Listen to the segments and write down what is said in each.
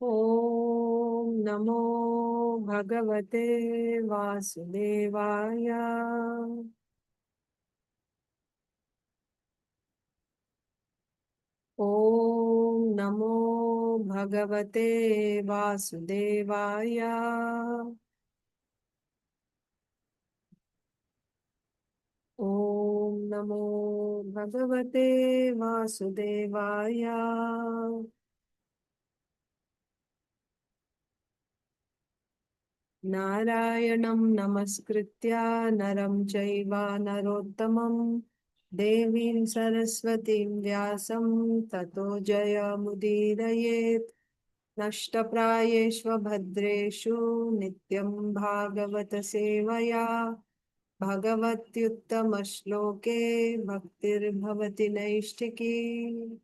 Om Namo Bhagavate Vasudevaya. Om Namo Bhagavate Vasudevaya. Om Namo Bhagavate Vasudevaya. Narayanam namaskritya naram chaiva narottamam devim saraswatim vyasam tato jaya mudirayet nashtaprayeshva bhadreshu nityam bhagavata sevaya bhagavatyuttama-shloke bhaktir bhavati naishtiki.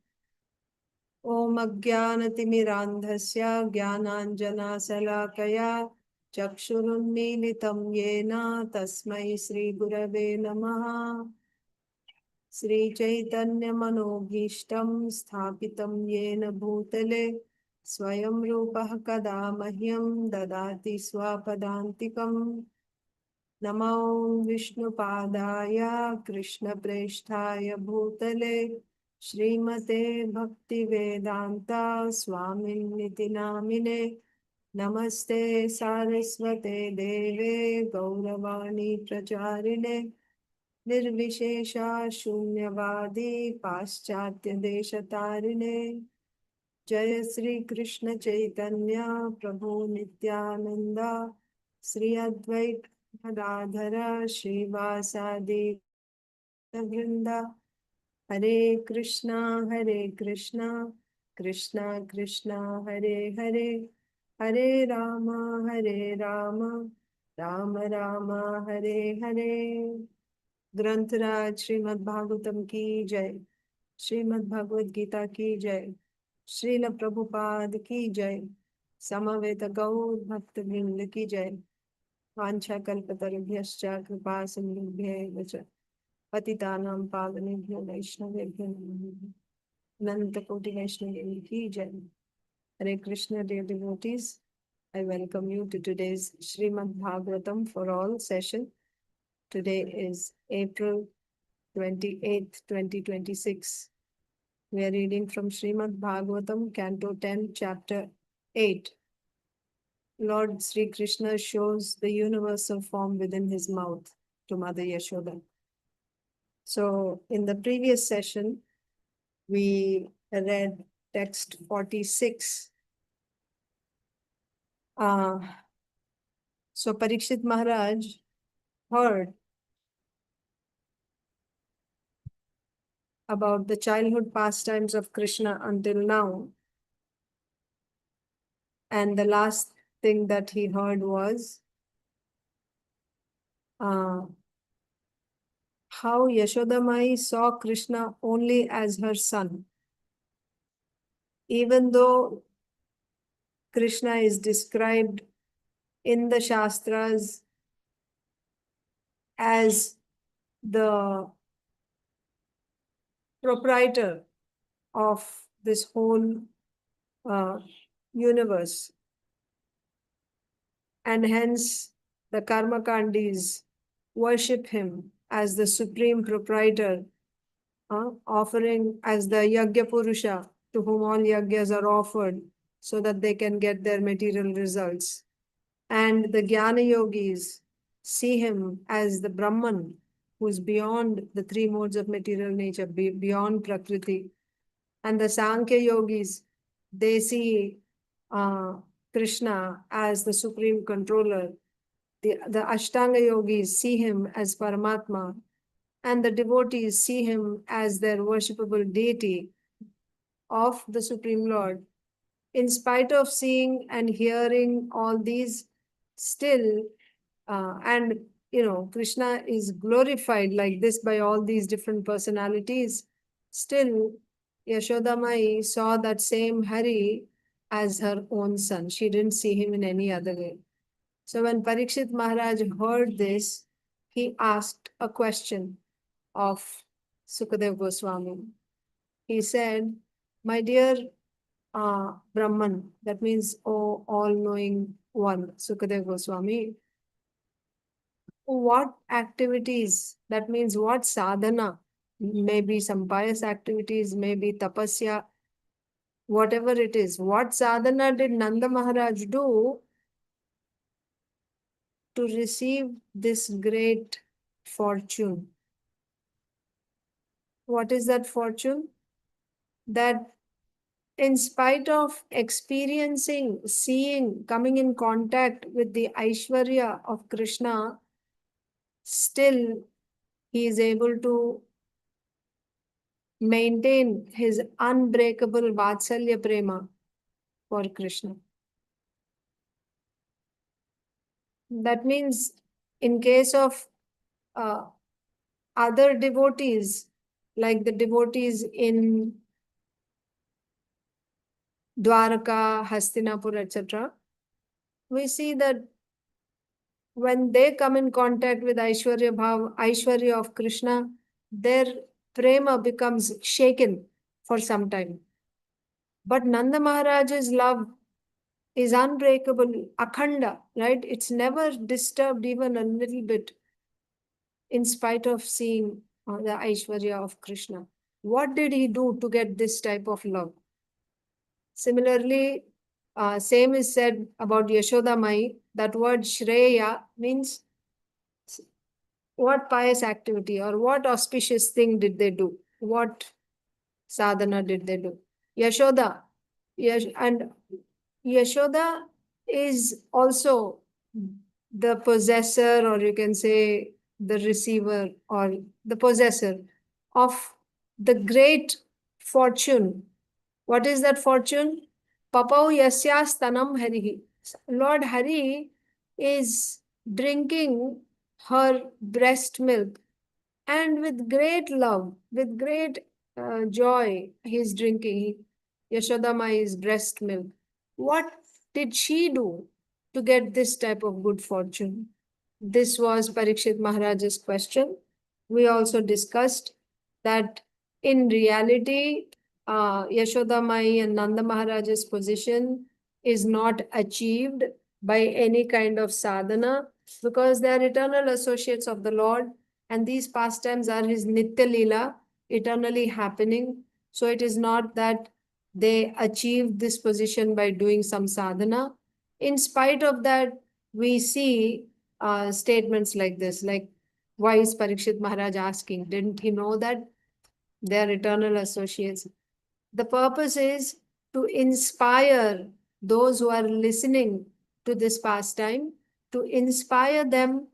Om Ajnanatimidandhasya Jnananjana-salakaya Chakshurunmilitam Yena Tasmai Sri Gurave Namaha. Sri Chaitanya Manobhishtam Sthapitam Yena Bhutale Swayam Rupah Kada Mahyam Dadati Swapadantikam. Namo Vishnu Padaya Krishna Presthaya Bhutale Srimate Bhakti Vedanta Swaminiti Namine. Namaste Saraswate Deve Gauravani Pracharine Nirvishesha Shunyavadi Paschatya Deshatarine. Jaya Sri Krishna Chaitanya Prabhu Nityananda Sri Advait Gadadhara Srivasadi Vrinda. Hare Krishna Krishna Krishna Hare Hare Hare Rama Rama Rama Hare Hare. Grantaraj Srimad Bhagavatam ki jai, Srimad Bhagavad Gita ki jai, Srila Prabhupada ki jai, Samaveta Gaur Bhakta Vrinda ki jai. Vancha kalpatarubhyascha kripa sindhubhya cha patitanam pavanebhyo vaishnavebhyo namo namo. Ananta Koti Vaishnavi ki jai. Hare Krishna, dear devotees, I welcome you to today's Srimad Bhagavatam for All session. Today is April 28th, 2026. We are reading from Srimad Bhagavatam, Canto 10, Chapter 8. Lord Sri Krishna shows the universal form within his mouth to Mother Yaśodā. So, in the previous session, we read text 46. So, Parikshit Maharaj heard about the childhood pastimes of Krishna until now. And the last thing that he heard was how Yaśodā Mai saw Krishna only as her son. Even though Krishna is described in the Shastras as the proprietor of this whole universe, and hence the Karmakandis worship him as the supreme proprietor, offering as the Yajna Purusha to whom all Yajnas are offered so that they can get their material results. And the Jnana Yogis see him as the Brahman who is beyond the three modes of material nature, beyond Prakriti. And the Sankhya Yogis, they see Krishna as the supreme controller. The Ashtanga Yogis see him as Paramatma, and the devotees see him as their worshipable deity of the Supreme Lord. In spite of seeing and hearing all these, still, Krishna is glorified like this by all these different personalities. Still, Yaśodā Mai saw that same Hari as her own son. She didn't see him in any other way. So when Parikshit Maharaj heard this, he asked a question of Sukadeva Goswami. He said, "My dear Brahman. That means, oh, all-knowing one, Sukadeva Goswami. What activities, that means what sadhana, maybe some pious activities, maybe tapasya, whatever it is, what sadhana did Nanda Maharaj do to receive this great fortune? What is that fortune? That in spite of experiencing, seeing, coming in contact with the Aishwarya of Kṛṣṇa, still he is able to maintain his unbreakable Vatsalya Prema for Kṛṣṇa. That means in case of other devotees, like the devotees in Dwaraka, Hastinapur, etc., we see that when they come in contact with Aishwarya Bhav, Aishwarya of Kṛṣṇa, their prema becomes shaken for some time. But Nanda Maharaj's love is unbreakable, akhanda, right? It's never disturbed even a little bit in spite of seeing the Aishwarya of Kṛṣṇa. What did he do to get this type of love? Similarly, same is said about Yaśodā Mai. That word Shreya means what pious activity or what auspicious thing did they do? What sadhana did they do? Yaśodā. And Yaśodā is also the possessor, or you can say the receiver or the possessor of the great fortune. What is that fortune? Papau yasyas tanam harihi. Lord Hari is drinking her breast milk, and with great love, with great joy, he is drinking Yaśodā Mai's breast milk. What did she do to get this type of good fortune? This was Parikshit Maharaj's question. We also discussed that in reality, Yaśodā Mai and Nanda Mahārāja's position is not achieved by any kind of sadhana, because they are eternal associates of the Lord, and these pastimes are his Nitya Leela, eternally happening. So it is not that they achieved this position by doing some sadhana. In spite of that, we see statements like this, like, why is Parikshit Maharaj asking? Didn't he know that they are eternal associates? The purpose is to inspire those who are listening to this pastime, to inspire them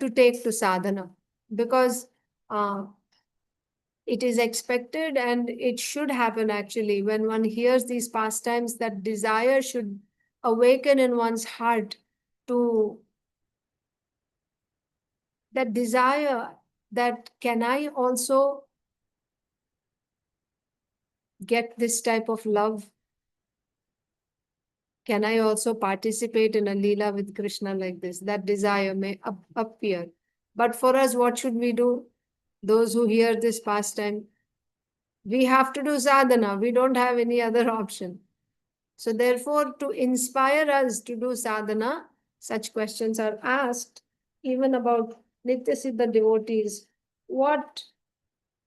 to take to sadhana, because it is expected and it should happen actually. When one hears these pastimes, that desire should awaken in one's heart to that desire that can I also get this type of love? Can I also participate in a Leela with Kṛṣṇa like this? That desire may appear. But for us, what should we do? Those who hear this pastime, we have to do sadhana. We don't have any other option. So therefore, to inspire us to do sadhana, such questions are asked even about Nitya Siddha devotees. What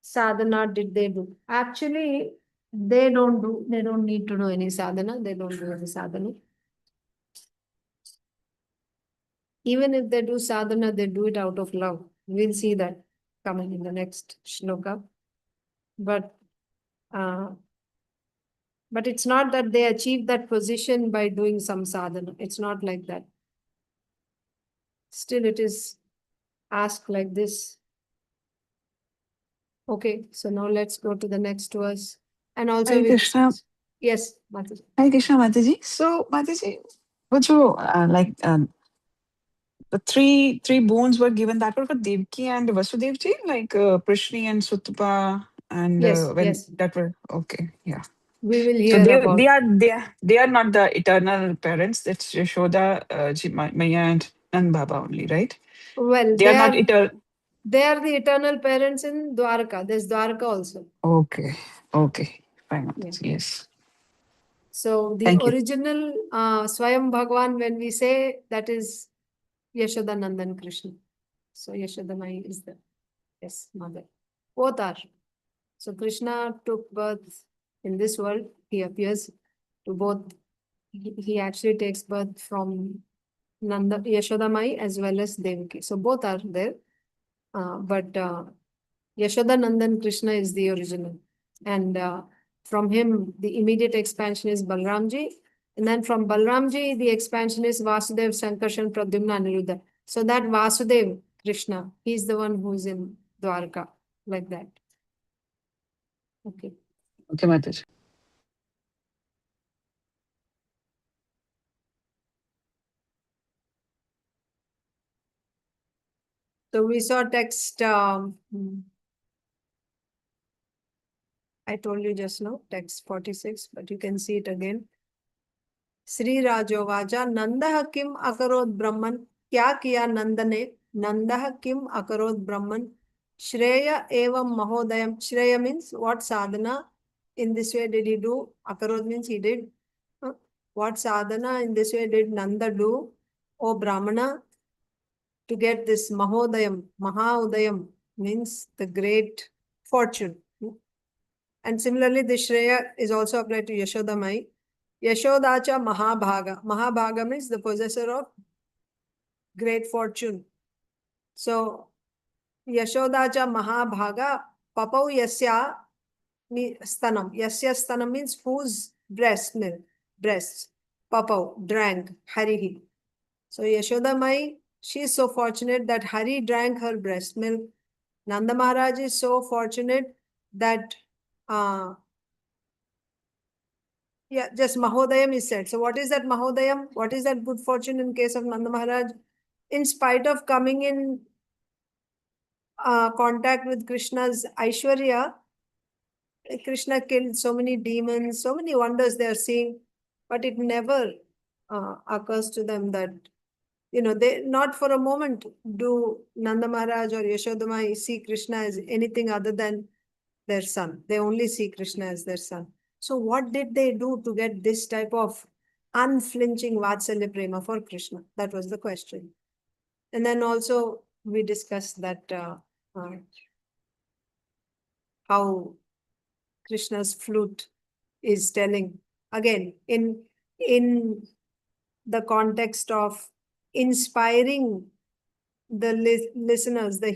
sadhana did they do? Actually, they don't need to do any sadhana. They don't do any sadhana. Even if they do sadhana, they do it out of love. We'll see that coming in the next shloka. But it's not that they achieve that position by doing some sadhana. It's not like that. Still, it is asked like this. Okay, so now let's go to the next verse. And also, Hare Kṛṣṇa. Yes, Mataji. Hare Kṛṣṇa, Mataji. So, Mataji, would you the three boons were given, that were for Devaki and Vasudevji, like Prishni and Sutapa, and Yes, when yes. that were okay, yeah. We will So hear about. they are not the eternal parents. It's Yaśodā, Maya, and Baba only, right? Well, They are not eternal. They are the eternal parents in Dwaraka. There's Dwaraka also. Okay, okay. Fine, Mataji. Yes. So the Thank you. original Swayam Bhagwan, when we say, that is Yaśodā Nandan Kṛṣṇa. So Yaśodā Mai is the mother. Both are. So Kṛṣṇa took birth in this world. He appears to both. He actually takes birth from Yaśodā Mai as well as Devaki. So both are there. But Yaśodā Nandan Kṛṣṇa is the original. And from him, the immediate expansion is Balramji. And then from Balramji, the expansion is Vasudeva, Sankarshan, Pradyumna, Aniruddha. So that Vasudeva, Kṛṣṇa, he's the one who's in Dwarka, like that. Okay. Okay, Mataji. So we saw text, I told you just now, text 46, but you can see it again. Sri Rajovaja, Nandah kim akarod Brahman, kya kiya Nandane, Nandah kim akarod Brahman, Shreya evam Mahodayam. Shreya means what sadhana in this way did he do? Akarod means he did. What sadhana in this way did Nanda do? O Brahmana, to get this Mahodayam. Mahaudayam means the great fortune. And similarly, the Shreya is also applied to Yaśodā Mai. Yaśodacha Mahābhāga. Mahābhāga means the possessor of great fortune. So, Yaśodacha Mahābhāga, papau yasya stanam. Yasya stanam means whose breast milk, breasts. Papau, drank, Harihi. So, Yaśodā Mai, she is so fortunate that Hari drank her breast milk. Nanda Mahārāja is so fortunate that just Mahodayam is said. So what is that Mahodayam? What is that good fortune in case of Nanda Mahārāja? In spite of coming in contact with Krishna's Aishwarya, Krishna killed so many demons, so many wonders they are seeing, but it never occurs to them that, they not for a moment do Nanda Mahārāja or Yaśodā Mai see Krishna as anything other than their son. They only see Krishna as their son. So what did they do to get this type of unflinching Vatsalya Prema for Krishna? That was the question. And then also we discussed that how Krishna's flute is telling, again, in the context of inspiring the listeners, the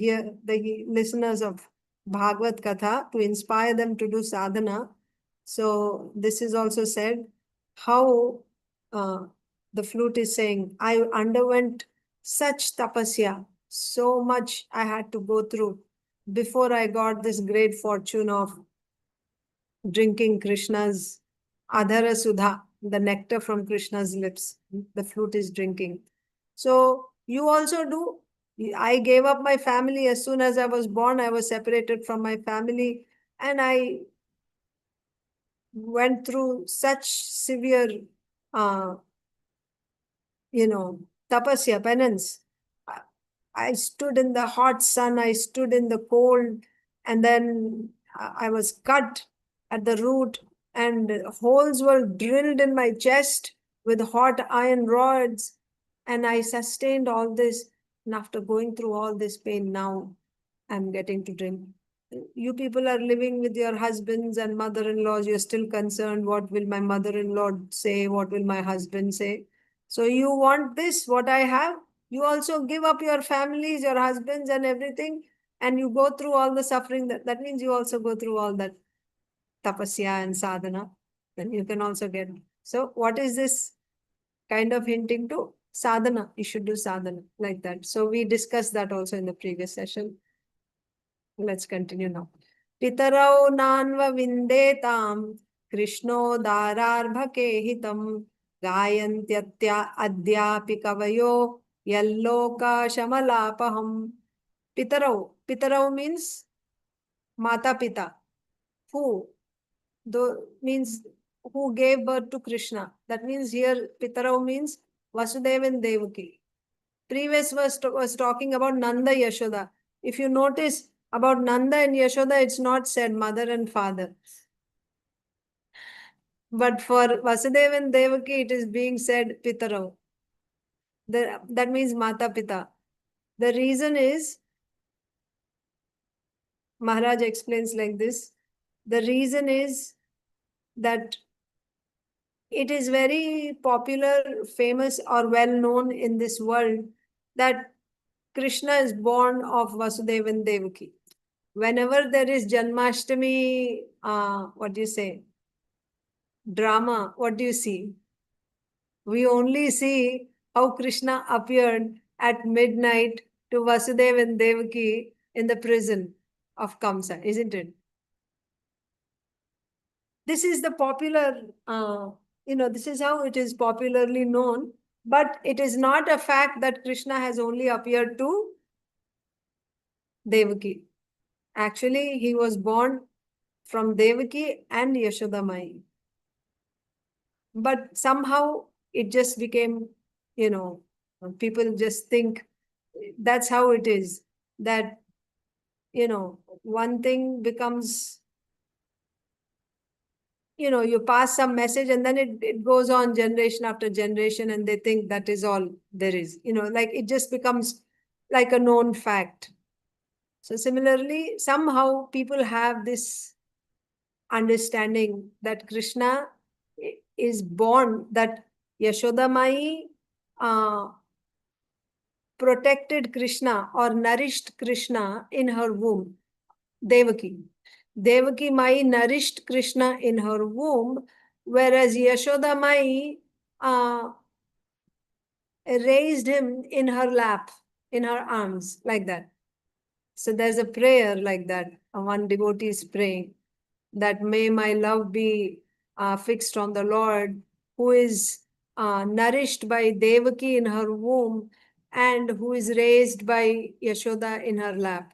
listeners of Bhagavad Katha, to inspire them to do sadhana. So this is also said how the flute is saying, I underwent such tapasya, so much I had to go through before I got this great fortune of drinking Krishna's adhara sudha, the nectar from Krishna's lips. The flute is drinking. So you also do. I gave up my family as soon as I was born. I was separated from my family and I went through such severe, tapasya, penance. I stood in the hot sun, I stood in the cold, and then I was cut at the root and holes were drilled in my chest with hot iron rods. And I sustained all this. And after going through all this pain, now I'm getting to drink. You people are living with your husbands and mother-in-laws. You're still concerned, what will my mother-in-law say? What will my husband say? So you want this, what I have? You also give up your families, your husbands and everything, and you go through all the suffering. That means you also go through all that tapasya and sadhana. Then you can also get. So what is this kind of hinting to? Sadhana. You should do sadhana like that. So we discussed that also in the previous session. Let's continue now. Pitarau nānvavindetāṁ kṛṣṇodārārbhakehitam gāyanty adyāpi kavayo loka-śamalāpaham. Pitarau. Pitarau means Mata Pita. Who? Means who gave birth to Krishna. That means here Pitarau means Vasudeva and Devakī. Previous verse was talking about Nanda Yaśodā. If you notice about Nanda and Yaśodā, it's not said mother and father. But for Vasudeva and Devaki, it is being said pitarau. That means Mata Pita. The reason is, Maharaj explains like this. The reason is that it is very popular, famous, or well known in this world that Krishna is born of Vasudeva and Devaki. Whenever there is Janmashtami, what do you say, drama, what do you see? We only see how Krishna appeared at midnight to Vasudeva and Devaki in the prison of Kamsa, isn't it? This is the popular, this is how it is popularly known, but it is not a fact that Krishna has only appeared to Devaki. Actually, he was born from Devaki and Yaśodā Mai. But somehow it just became, people just think that's how it is, that, one thing becomes, you pass some message and then it goes on generation after generation and they think that is all there is, like it just becomes like a known fact. So similarly, somehow people have this understanding that Krishna is born, that Yaśodā Mai protected Krishna or nourished Krishna in her womb. Devaki Mai nourished Krishna in her womb, whereas Yaśodā Mai raised him in her lap, in her arms, like that. So there's a prayer like that. One devotee is praying that may my love be fixed on the Lord, who is nourished by Devaki in her womb and who is raised by Yaśodā in her lap.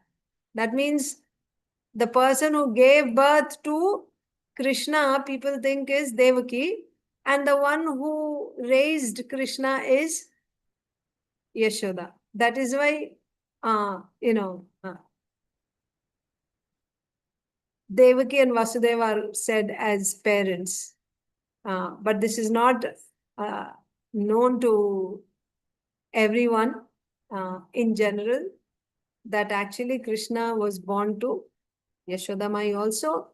That means the person who gave birth to Krishna, people think is Devaki, and the one who raised Krishna is Yaśodā. That is why, Devaki and Vasudeva are said as parents. But this is not known to everyone in general, that actually Krishna was born to Yaśodā Mai also.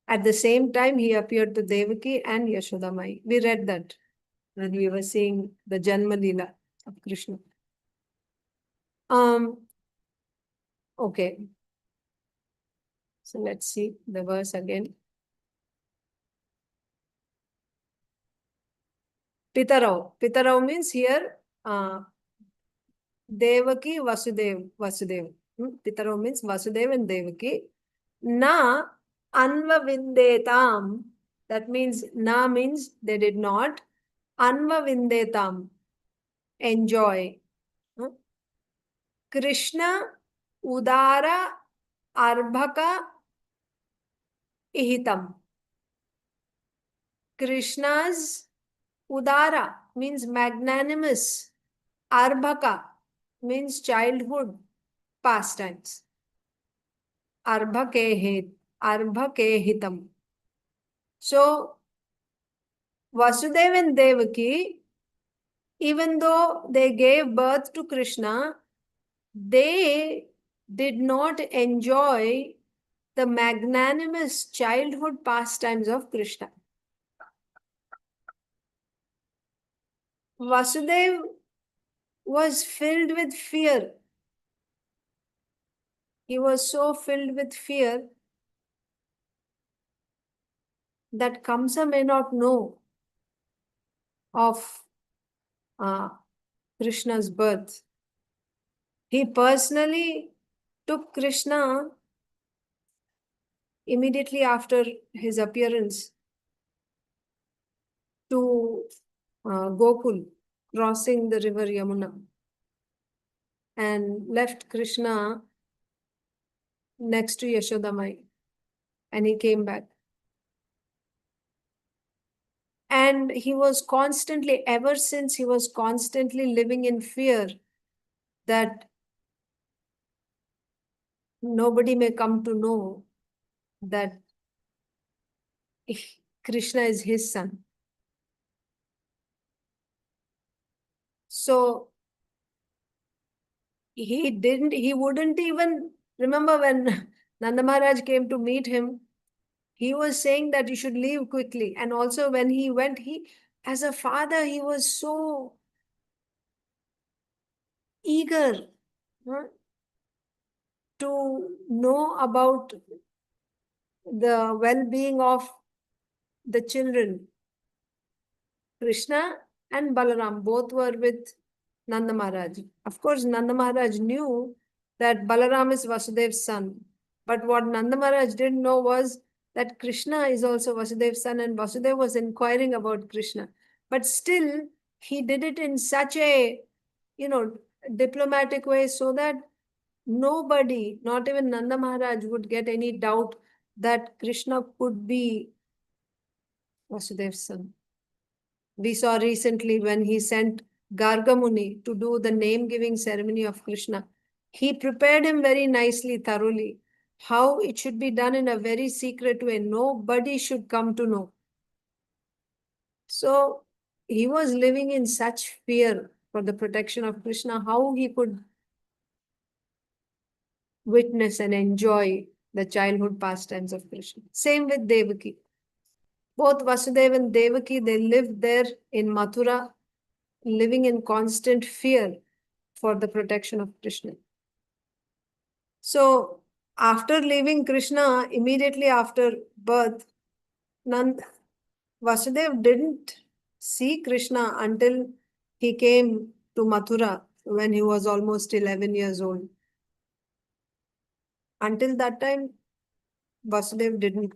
At the same time, he appeared to Devaki and Yaśodā Mai. We read that when we were seeing the Janma Leela of Krishna. Okay. So let's see the verse again. Pitarau. Pitarau means here Devaki, Vasudeva. Pitarau means Vasudeva and Devaki. Na nānvavindetāṁ. That means na means they did not. Nānvavindetāṁ. Enjoy. Kṛṣṇa udara arbhaka ihitam. Krishna's udara means magnanimous. Arbhaka means childhood pastimes. Arbhakehitam. So, Vasudeva and Devaki, even though they gave birth to Krishna, they did not enjoy the magnanimous childhood pastimes of Krishna. Vasudeva was filled with fear. He was so filled with fear that Kamsa may not know of Krishna's birth. He personally took Krishna immediately after his appearance to Gokul, crossing the river Yamuna, and left Krishna next to Yaśodā Mai, and he came back. And he was constantly, ever since he was constantly living in fear that nobody may come to know that Kṛṣṇa is his son. So he wouldn't even remember when Nanda Mahārāja came to meet him. He was saying that you should leave quickly. And also when he went, as a father, he was so eager to know about the well-being of the children. Kṛṣṇa and Balaram both were with Nanda Mahārāja. Of course, Nanda Mahārāja knew that Balaram is Vasudev's son. But what Nanda Mahārāja didn't know was that Kṛṣṇa is also Vasudev's son, and Vasudeva was inquiring about Kṛṣṇa. But still, he did it in such a, diplomatic way so that nobody, not even Nanda Mahārāja, would get any doubt that Kṛṣṇa could be Vasudev's son. We saw recently when he sent Garga Muni to do the name-giving ceremony of Kṛṣṇa. He prepared him very nicely, thoroughly, how it should be done in a very secret way. Nobody should come to know. So he was living in such fear for the protection of Kṛṣṇa, how he could witness and enjoy the childhood pastimes of Kṛṣṇa. Same with Devaki. Both Vasudeva and Devaki, they lived there in Mathura, living in constant fear for the protection of Kṛṣṇa. So after leaving Kṛṣṇa, immediately after birth, Vasudeva didn't see Kṛṣṇa until he came to Mathura when he was almost 11 years old. Until that time, Vasudeva didn't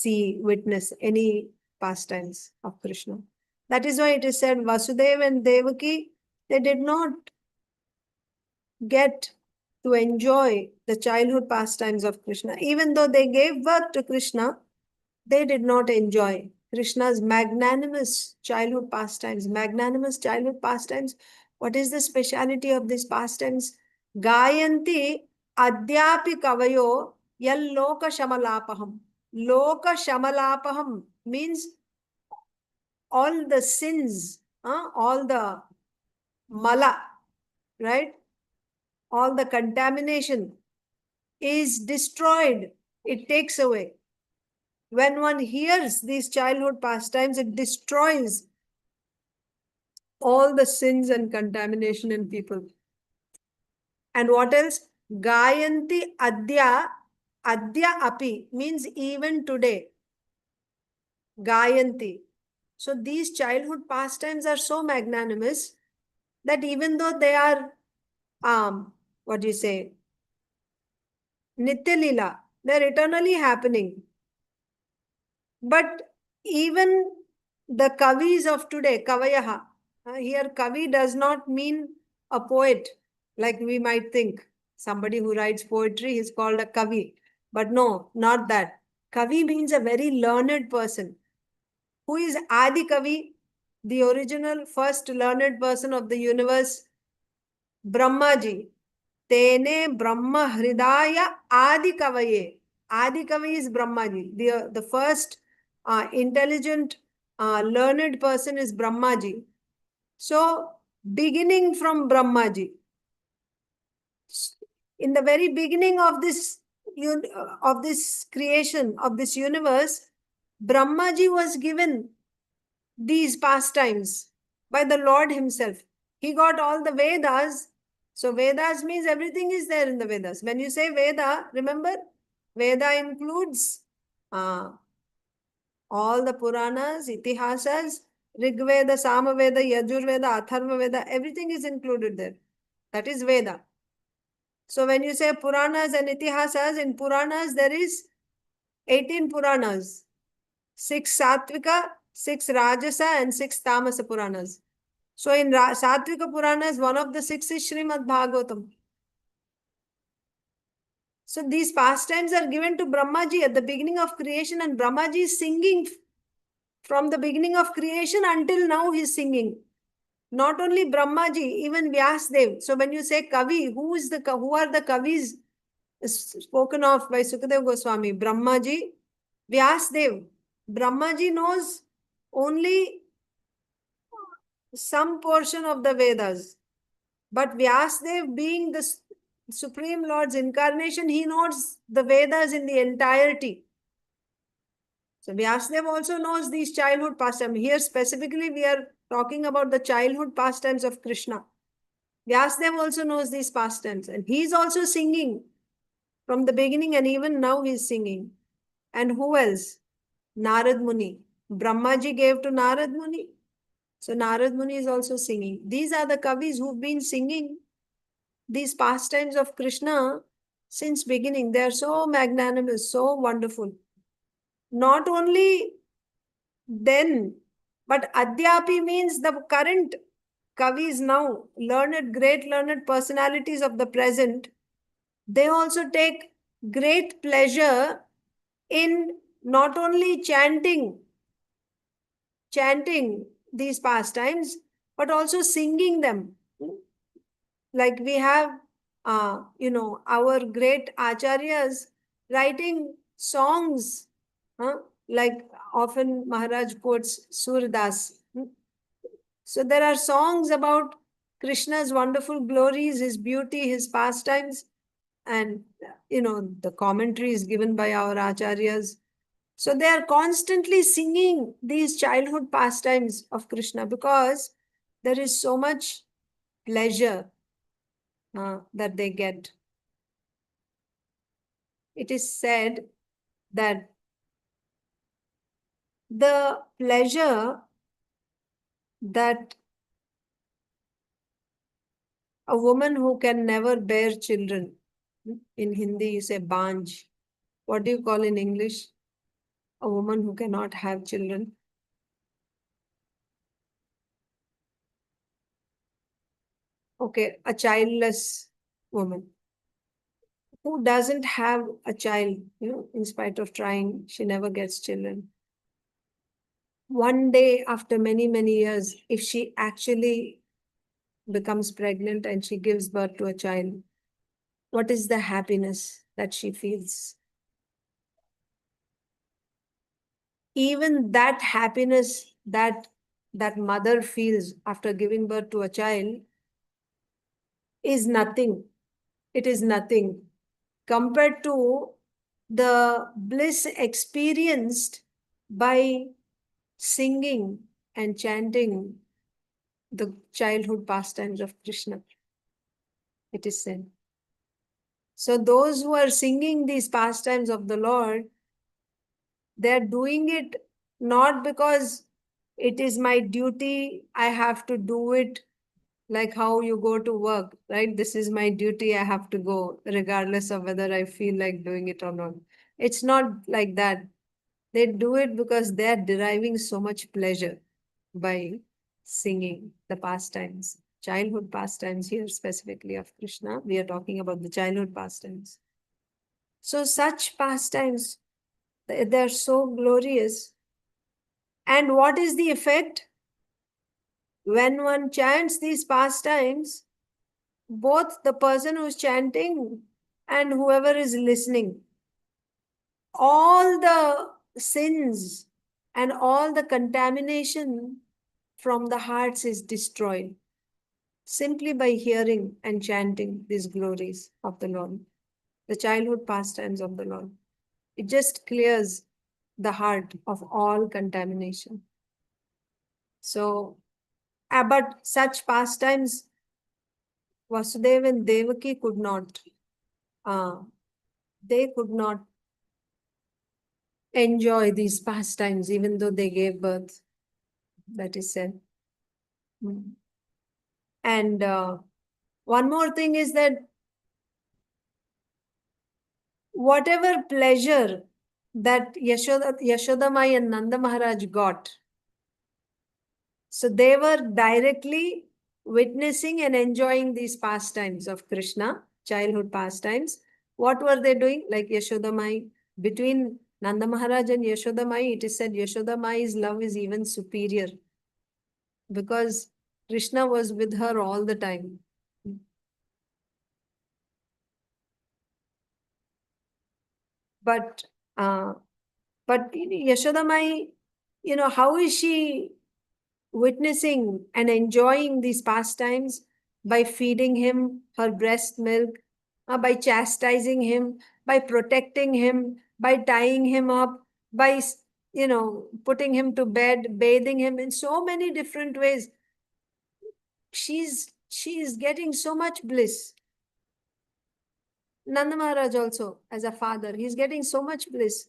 witness any pastimes of Kṛṣṇa. That is why it is said Vasudeva and Devaki, they did not get to enjoy the childhood pastimes of Kṛṣṇa. Even though they gave birth to Kṛṣṇa, they did not enjoy Kṛṣṇa's magnanimous childhood pastimes. Magnanimous childhood pastimes. What is the speciality of these pastimes? Gāyanty adyāpi kavayo loka-śamalāpaham. Loka-śamalāpaham means all the sins, all the mala, right? All the contamination is destroyed. It takes away. When one hears these childhood pastimes, it destroys all the sins and contamination in people. And what else? Gāyanty adyāpi means even today. Gāyanty. So these childhood pastimes are so magnanimous that even though they are, Nitya Lila, they're eternally happening. But even the kavis of today, kavayaha, here kavi does not mean a poet, like we might think. Somebody who writes poetry is called a kavi. But no, not that. Kavi means a very learned person. Who is Adi Kavi? The original first learned person of the universe, Brahmaji. Tene Brahma Hridaya Adi Kavaye. Adi Kavi is Brahmaji. The first intelligent, learned person is Brahmaji. So, beginning from Brahmaji. In the very beginning of this creation, of this universe, Brahmaji was given these pastimes by the Lord himself. He got all the Vedas. So Vedas means everything is there in the Vedas. When you say Veda, remember, Veda includes all the Puranas, Itihasas, Rigveda, Samaveda, Yajurveda, Atharvaveda, everything is included there. That is Veda. So when you say Puranas and Itihasas, in Puranas there is 18 Puranas. 6 Sattvika, 6 Rajasa and 6 Tamasa Puranas. So in Sattvika Puranas, one of the 6 is Srimad Bhagavatam. So these pastimes are given to Brahmaji at the beginning of creation, and Brahmaji is singing from the beginning of creation until now he is singing. Not only Brahmaji, even Vyasdev. So when you say Kavi, who are the Kavis spoken of by Sukadeva Goswami? Brahmaji, Vyasdev. Brahmaji knows only some portion of the Vedas. But Vyasadeva, being the Supreme Lord's incarnation, he knows the Vedas in the entirety. So Vyasadeva also knows these childhood pastimes. Here specifically we are talking about the childhood pastimes of Kṛṣṇa. Vyasadeva also knows these pastimes, and he is also singing from the beginning, and even now he is singing. And who else? Narad Muni. Brahmaji gave to Narad Muni. So Narad Muni is also singing. These are the kavis who've been singing these pastimes of Kṛṣṇa since beginning. They are so magnanimous, so wonderful. Not only then, but adyāpi means the current kavis now, great learned personalities of the present. They also take great pleasure in not only chanting these pastimes, but also singing them. Like we have, our great acharyas writing songs, like often Maharaj quotes Surdas. So there are songs about Krishna's wonderful glories, his beauty, his pastimes, and the commentary is given by our acharyas. So they are constantly singing these childhood pastimes of Kṛṣṇa because there is so much pleasure that they get. It is said that the pleasure that a woman who can never bear children, in Hindi you say banj. What do you call in English? A woman who cannot have children. Okay, a childless woman who doesn't have a child, in spite of trying, she never gets children. One day after many, many years, if she actually becomes pregnant and she gives birth to a child, what is the happiness that she feels? Even that happiness that mother feels after giving birth to a child is nothing. It is nothing compared to the bliss experienced by singing and chanting the childhood pastimes of Kṛṣṇa, it is said. So those who are singing these pastimes of the Lord, they are doing it not because it is my duty, I have to do it, like how you go to work, right? This is my duty, I have to go, regardless of whether I feel like doing it or not. It's not like that. They do it because they are deriving so much pleasure by singing the pastimes, childhood pastimes here specifically of Kṛṣṇa. We are talking about the childhood pastimes. So such pastimes, they're so glorious. And what is the effect? When one chants these pastimes, both the person who's chanting and whoever is listening, all the sins and all the contamination from the hearts is destroyed simply by hearing and chanting these glories of the Lord, the childhood pastimes of the Lord. It just clears the heart of all contamination. So, but such pastimes Vasudeva and Devakī could not. They could not enjoy these pastimes even though they gave birth. That is said. And one more thing is that whatever pleasure that Yaśodā and Nanda Mahārāja got, so they were directly witnessing and enjoying these pastimes of Kṛṣṇa, childhood pastimes. What were they doing? Like Yaśodā, between Nanda Mahārāja and Yaśodā, it is said Yaśodā love is even superior because Kṛṣṇa was with her all the time. But But Yashoda Mai, how is she witnessing and enjoying these pastimes? By feeding him her breast milk, by chastising him, by protecting him, by tying him up, by putting him to bed, bathing him in so many different ways. She's getting so much bliss. Nanda Maharaj also, as a father, he's getting so much bliss.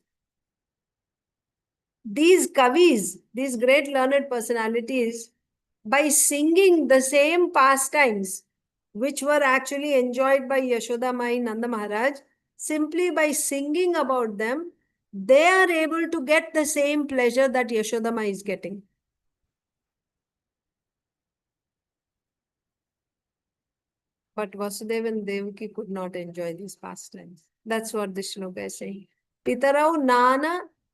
These kavis, these great learned personalities, by singing the same pastimes which were actually enjoyed by Yashoda Mai Nanda Maharaj, simply by singing about them, they are able to get the same pleasure that Yashoda Mai is getting. But Vasudeva and Devakī could not enjoy these pastimes. That's what this shloka is saying. Pitarau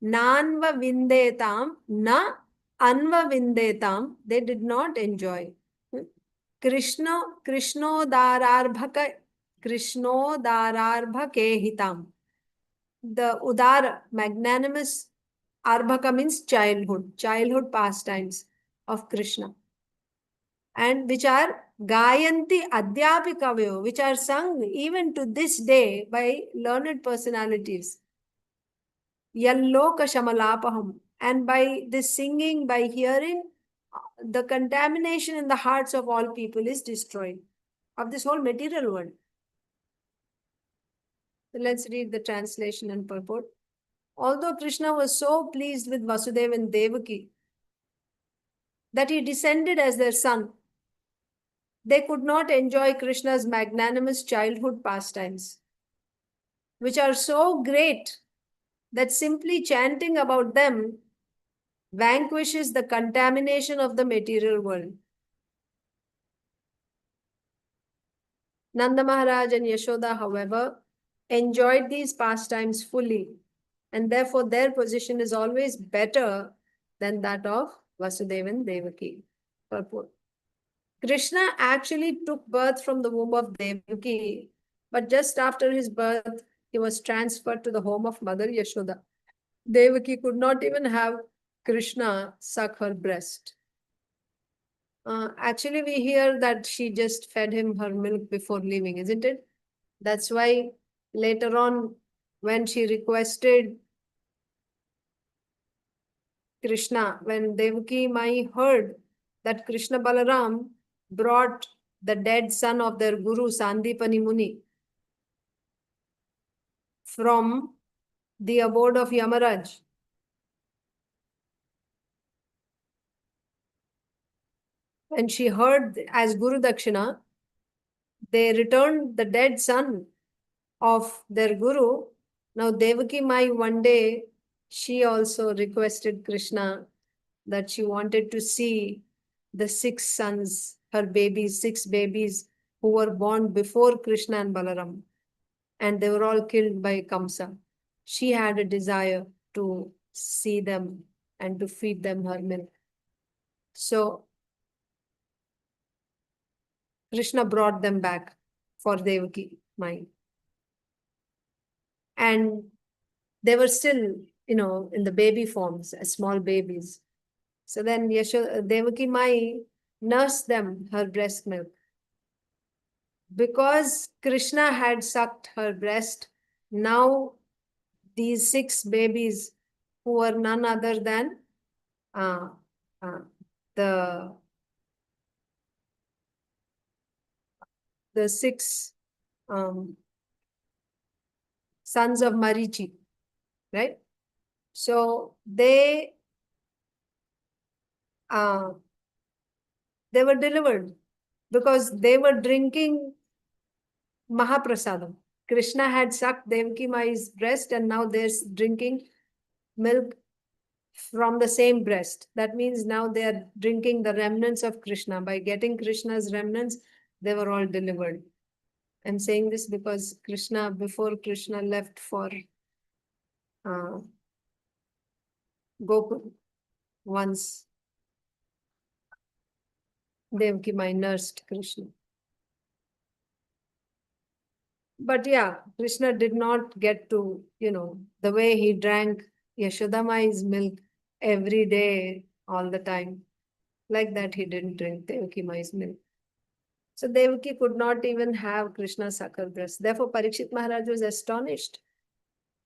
nānvavindetāṁ na anvavindetāṁ. They did not enjoy. kṛṣṇodārārbhakehitam. The udara, magnanimous, arbhaka means childhood pastimes of Kṛṣṇa. And which are gāyanty adyāpi kavayo, which are sung even to this day by learned personalities. Loka-śamalāpaham. And by this singing, by hearing, the contamination in the hearts of all people is destroyed, of this whole material world. So let's read the translation and purport. Although Kṛṣṇa was so pleased with Vasudeva and Devakī that he descended as their son, they could not enjoy Kṛṣṇa's magnanimous childhood pastimes, which are so great that simply chanting about them vanquishes the contamination of the material world. Nanda Mahārāja and Yaśodā, however, enjoyed these pastimes fully, and therefore their position is always better than that of Vasudeva and Devakī. Purport. Kṛṣṇa actually took birth from the womb of Devakī, but just after his birth, he was transferred to the home of Mother Yaśodā. Devakī could not even have Kṛṣṇa suck her breast. Actually, we hear that she just fed him her milk before leaving, isn't it? That's why later on, when she requested Kṛṣṇa, when Devakī Mai heard that Kṛṣṇa Balaram brought the dead son of their guru Sandipani Muni from the abode of Yamaraj, when she heard as Guru Dakshina, they returned the dead son of their guru. Now Devakī Mai one day, she also requested Kṛṣṇa that she wanted to see the 6 sons, her babies, 6 babies who were born before Kṛṣṇa and Balaram, and they were all killed by Kamsa. She had a desire to see them and to feed them her milk. So Kṛṣṇa brought them back for Devakī Mai. And they were still, in the baby forms, as small babies. So then Devakī Mai nursed them her breast milk. Because Kṛṣṇa had sucked her breast, now these 6 babies, who were none other than the 6 sons of Marichi, right? So they were delivered because they were drinking Mahaprasadam. Kṛṣṇa had sucked Devakī Mai's breast, and now they're drinking milk from the same breast. That means now they are drinking the remnants of Kṛṣṇa. By getting Kṛṣṇa's remnants, they were all delivered. I'm saying this because before Kṛṣṇa left for Gokul, once Devakī Mai nursed Kṛṣṇa. But yeah, Kṛṣṇa did not get to, the way he drank Yashodamai's milk every day, all the time. Like that, he didn't drink Devaki Mai's milk. So Devaki could not even have Krishna's suckle breast. Therefore, Parikshit Maharaj was astonished.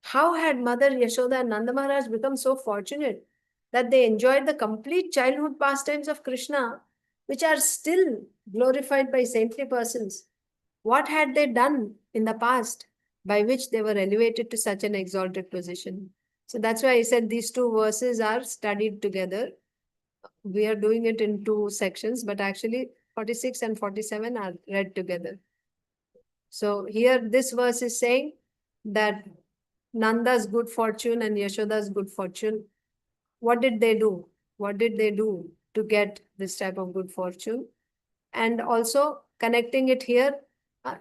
How had Mother Yasoda and Nanda Maharaj become so fortunate that they enjoyed the complete childhood pastimes of Krishna, which are still glorified by saintly persons? What had they done in the past by which they were elevated to such an exalted position? So that's why I said these two verses are studied together. We are doing it in two sections, but actually 46 and 47 are read together. So here this verse is saying that Nanda's good fortune and Yashoda's good fortune, what did they do? What did they do to get this type of good fortune? And also connecting it here,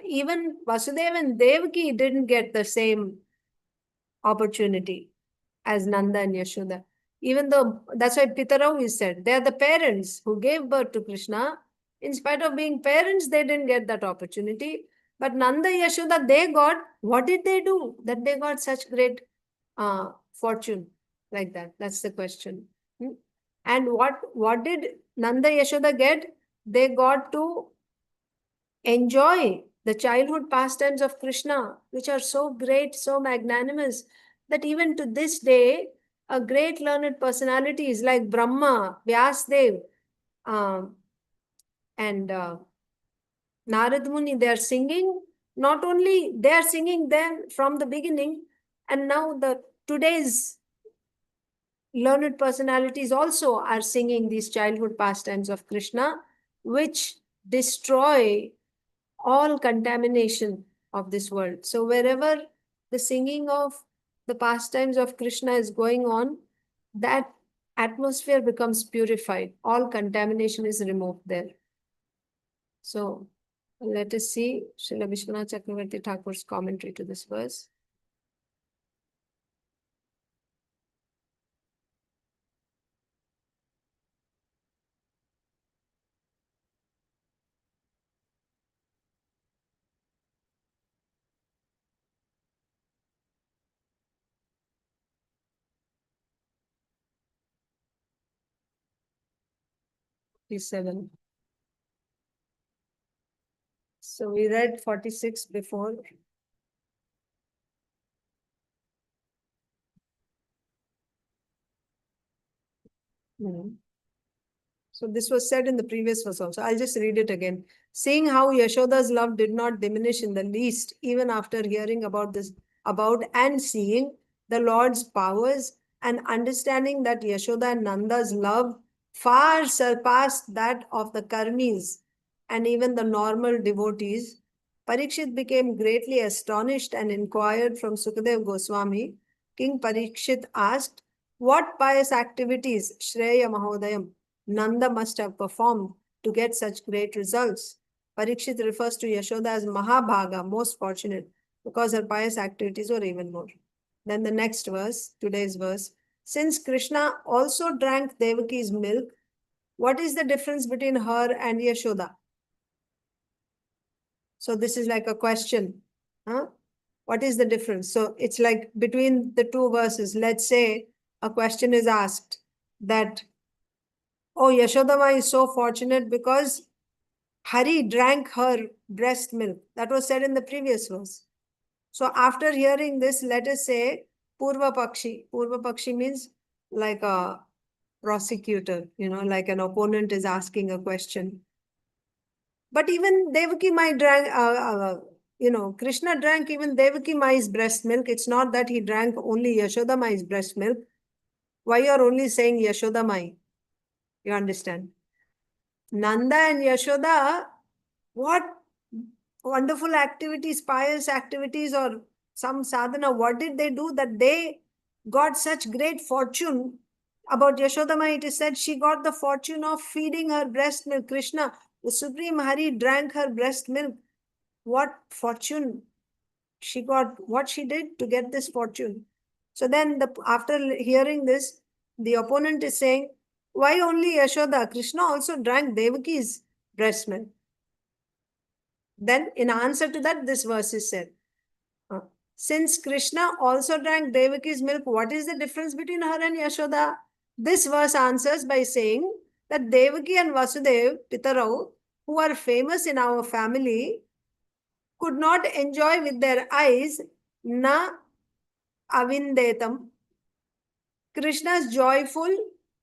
even Vasudeva and Devaki didn't get the same opportunity as Nanda and Yashoda. Even though, that's why pitarau is said, they are the parents who gave birth to Krishna. In spite of being parents, they didn't get that opportunity. But Nanda, Yashoda, they got, what did they do that they got such great fortune like that? That's the question. And what did Nanda, Yashoda get? They got to enjoy the childhood pastimes of Krishna, which are so great, so magnanimous, that even to this day, a great learned personalities like Brahma, Vyasdev, and Narad Muni, they are singing. Not only they are singing them from the beginning, and now the today's learned personalities also are singing these childhood pastimes of Krishna, which destroy all contamination of this world. So wherever the singing of the pastimes of Krishna is going on, that atmosphere becomes purified. All contamination is removed there. So let us see Srila Vishwanath Chakravarti Thakur's commentary to this verse. Please 7. So we read 46 before. So this was said in the previous verse also. I'll just read it again. Seeing how Yashoda's love did not diminish in the least, even after hearing about and seeing the Lord's powers and understanding that Yashoda and Nanda's love far surpassed that of the karmis and even the normal devotees, Parikshit became greatly astonished and inquired from Sukadev Goswami. King Parikshit asked, what pious activities, Shreya Mahodayam, Nanda must have performed to get such great results? Parikshit refers to Yashoda as Mahabhaga, most fortunate, because her pious activities were even more. Then the next verse, today's verse, since Krishna also drank Devaki's milk, what is the difference between her and Yashoda? So this is like a question. What is the difference? So it's like between the two verses, let's say a question is asked that, oh, Yashodama is so fortunate because Hari drank her breast milk. That was said in the previous verse. So after hearing this, let us say Purva Pakshi. Purva Pakshi means like a prosecutor, like an opponent is asking a question. But even Devaki Mai drank, Krishna drank even Devaki Mai's breast milk. It's not that he drank only Yashoda Mai's breast milk. Why you're only saying Yashoda Mai? You understand? Nanda and Yashoda, what wonderful activities, pious activities or some sadhana, what did they do that they got such great fortune? About Yashoda Mai, it is said she got the fortune of feeding her breast milk. Krishna, the Supreme Hari, drank her breast milk. What fortune she got, what she did to get this fortune. So then after hearing this, the opponent is saying, why only Yashoda? Krishna also drank Devaki's breast milk. Then in answer to that, this verse is said. Since Kṛṣṇa also drank Devaki's milk, what is the difference between her and Yaśodā? This verse answers by saying that Devaki and Vasudeva, pitarau, who are famous in our family, could not enjoy with their eyes nānvavindetāṁ, Krishna's joyful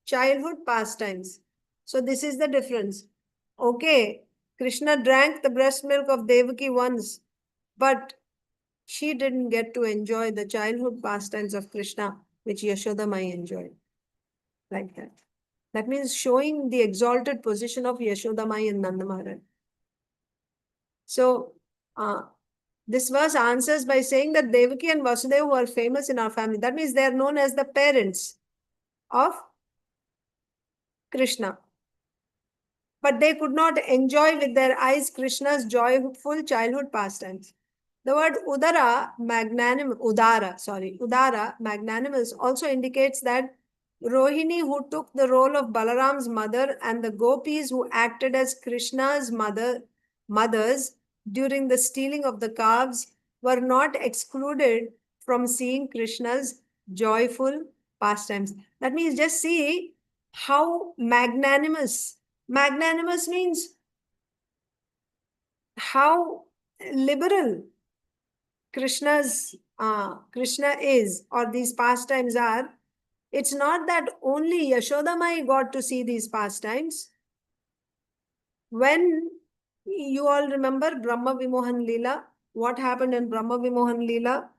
childhood pastimes. So this is the difference. Okay, Kṛṣṇa drank the breast milk of Devaki once, but she didn't get to enjoy the childhood pastimes of Kṛṣṇa, which Yaśodā Mai enjoyed. Like that. That means showing the exalted position of Yaśodā Mai and Nanda Mahārāja. So, this verse answers by saying that Devaki and Vasudeva who are famous in our family, that means they are known as the parents of Kṛṣṇa. But they could not enjoy with their eyes Kṛṣṇa's joyful childhood pastimes. The word udara, magnanimous, also indicates that Rohini, who took the role of Balaram's mother, and the gopis who acted as Kṛṣṇa's mothers during the stealing of the calves, were not excluded from seeing Kṛṣṇa's joyful pastimes. That means just see how magnanimous means how liberal Kṛṣṇa is, or these pastimes are. It's not that only Yaśodā Mai got to see these pastimes. When you all remember Brahma Vimohan Leela, what happened in Brahma Vimohan Leela?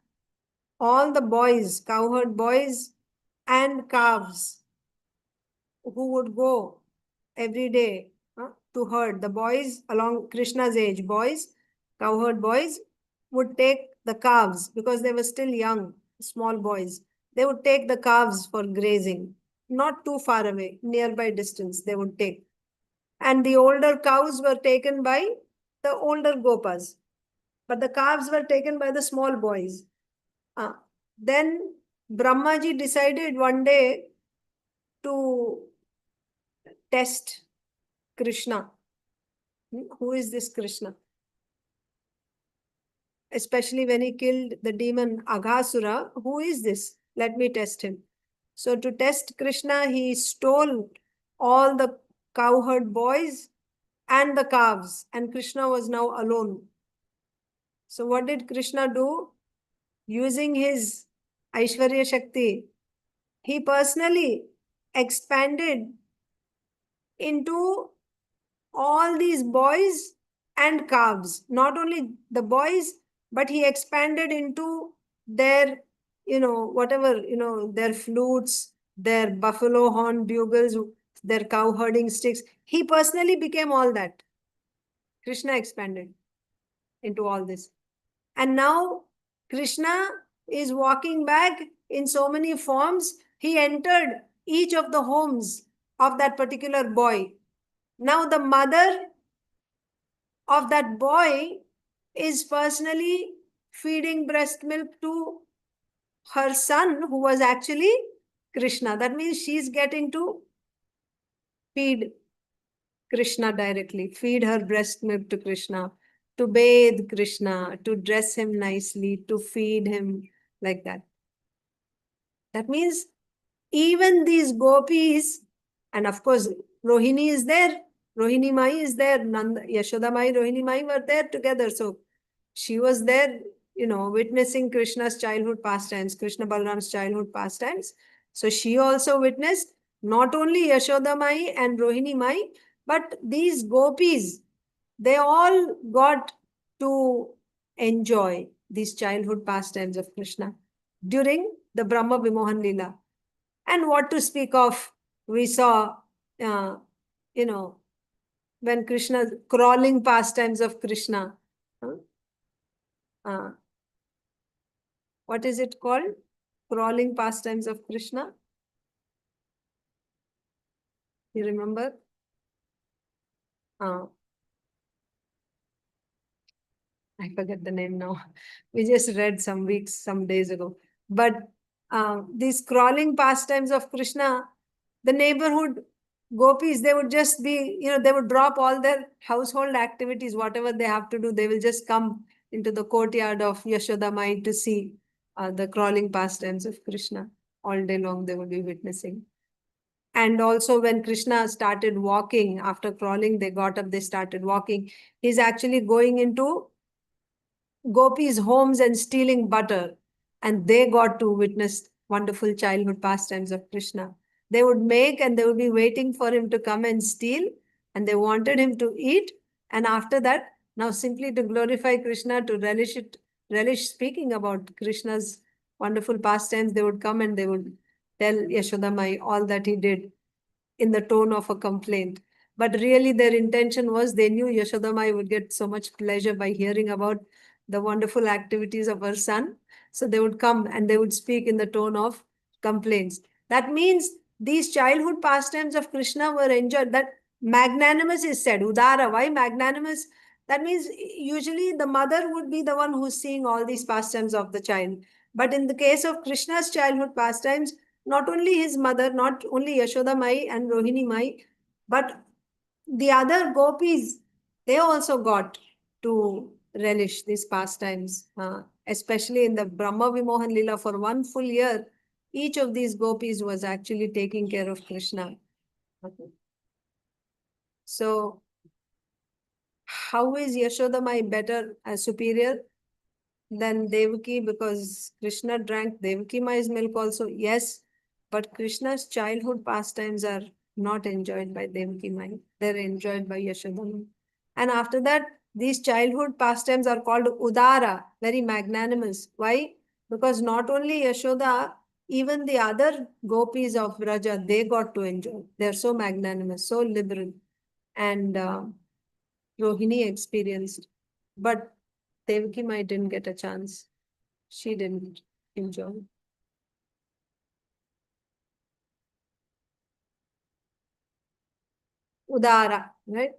All the boys, cowherd boys and calves who would go every day to herd, the boys along Kṛṣṇa's age, boys, cowherd boys, would take the calves because they were still young, small boys. They would take the calves for grazing, not too far away, nearby distance they would take. And the older cows were taken by the older gopas, but the calves were taken by the small boys. Then Brahmaji decided one day to test Kṛṣṇa. Who is this Kṛṣṇa? Especially when he killed the demon Aghasura. Who is this? Let me test him. So to test Kṛṣṇa, he stole all the cowherd boys and the calves, and Kṛṣṇa was now alone. So what did Kṛṣṇa do? Using his Aishwarya Shakti, he personally expanded into all these boys and calves. Not only the boys, but he expanded into their, whatever, their flutes, their buffalo horn bugles, their cow herding sticks. He personally became all that. Kṛṣṇa expanded into all this. And now Kṛṣṇa is walking back in so many forms. He entered each of the homes of that particular boy. Now the mother of that boy is personally feeding breast milk to her son, who was actually Kṛṣṇa. That means she's getting to feed Kṛṣṇa directly, feed her breast milk to Kṛṣṇa, to bathe Kṛṣṇa, to dress him nicely, to feed him, like that. That means even these gopis, and of course Rohini is there, Rohini Mai is there, Yaśodā Mai, Rohini Mai were there together. So she was there, witnessing Kṛṣṇa's childhood pastimes, Kṛṣṇa Balaram's childhood pastimes. So she also witnessed not only Yaśodā Mai and Rohini Mai, but these gopis, they all got to enjoy these childhood pastimes of Kṛṣṇa during the Brahma Vimohan Leela. And what to speak of, we saw, when Kṛṣṇa, crawling pastimes of Kṛṣṇa. What is it called? Crawling pastimes of Kṛṣṇa. You remember? I forget the name now. We just read some days ago. But these crawling pastimes of Kṛṣṇa, the neighborhood gopis, they would just be, they would drop all their household activities, whatever they have to do. They will just come into the courtyard of Yaśodā Mai to see the crawling pastimes of Kṛṣṇa. All day long they would be witnessing. And also when Kṛṣṇa started walking, after crawling, they got up, they started walking. He's actually going into gopis' homes and stealing butter. And they got to witness wonderful childhood pastimes of Kṛṣṇa. They would make and they would be waiting for him to come and steal. And they wanted him to eat. And after that, now simply to glorify Kṛṣṇa, to relish speaking about Kṛṣṇa's wonderful pastimes, they would come and they would tell Yaśodā Mai all that he did in the tone of a complaint. But really their intention was, they knew Yaśodā Mai would get so much pleasure by hearing about the wonderful activities of her son. So they would come and they would speak in the tone of complaints. That means these childhood pastimes of Kṛṣṇa were enjoyed. That magnanimous is said. Udara, why magnanimous? That means usually the mother would be the one who's seeing all these pastimes of the child. But in the case of Kṛṣṇa's childhood pastimes, not only his mother, not only Yaśodā Mai and Rohini Mai, but the other gopis, they also got to relish these pastimes, especially in the Brahma Vimohan Lila. For 1 full year, each of these gopis was actually taking care of Kṛṣṇa. Okay. So, how is Yaśodā Mai better as superior than Devaki? Because Kṛṣṇa drank Devaki Mai's milk also, yes, but Kṛṣṇa's childhood pastimes are not enjoyed by Devaki Mai. They're enjoyed by Yaśodā Mai. And after that, these childhood pastimes are called Udara, very magnanimous. Why? Because not only Yaśodā, even the other gopis of Raja, they got to enjoy. They're so magnanimous, so liberal. And Rohini experienced. But Devaki Mai didn't get a chance. She didn't enjoy. Udara, right?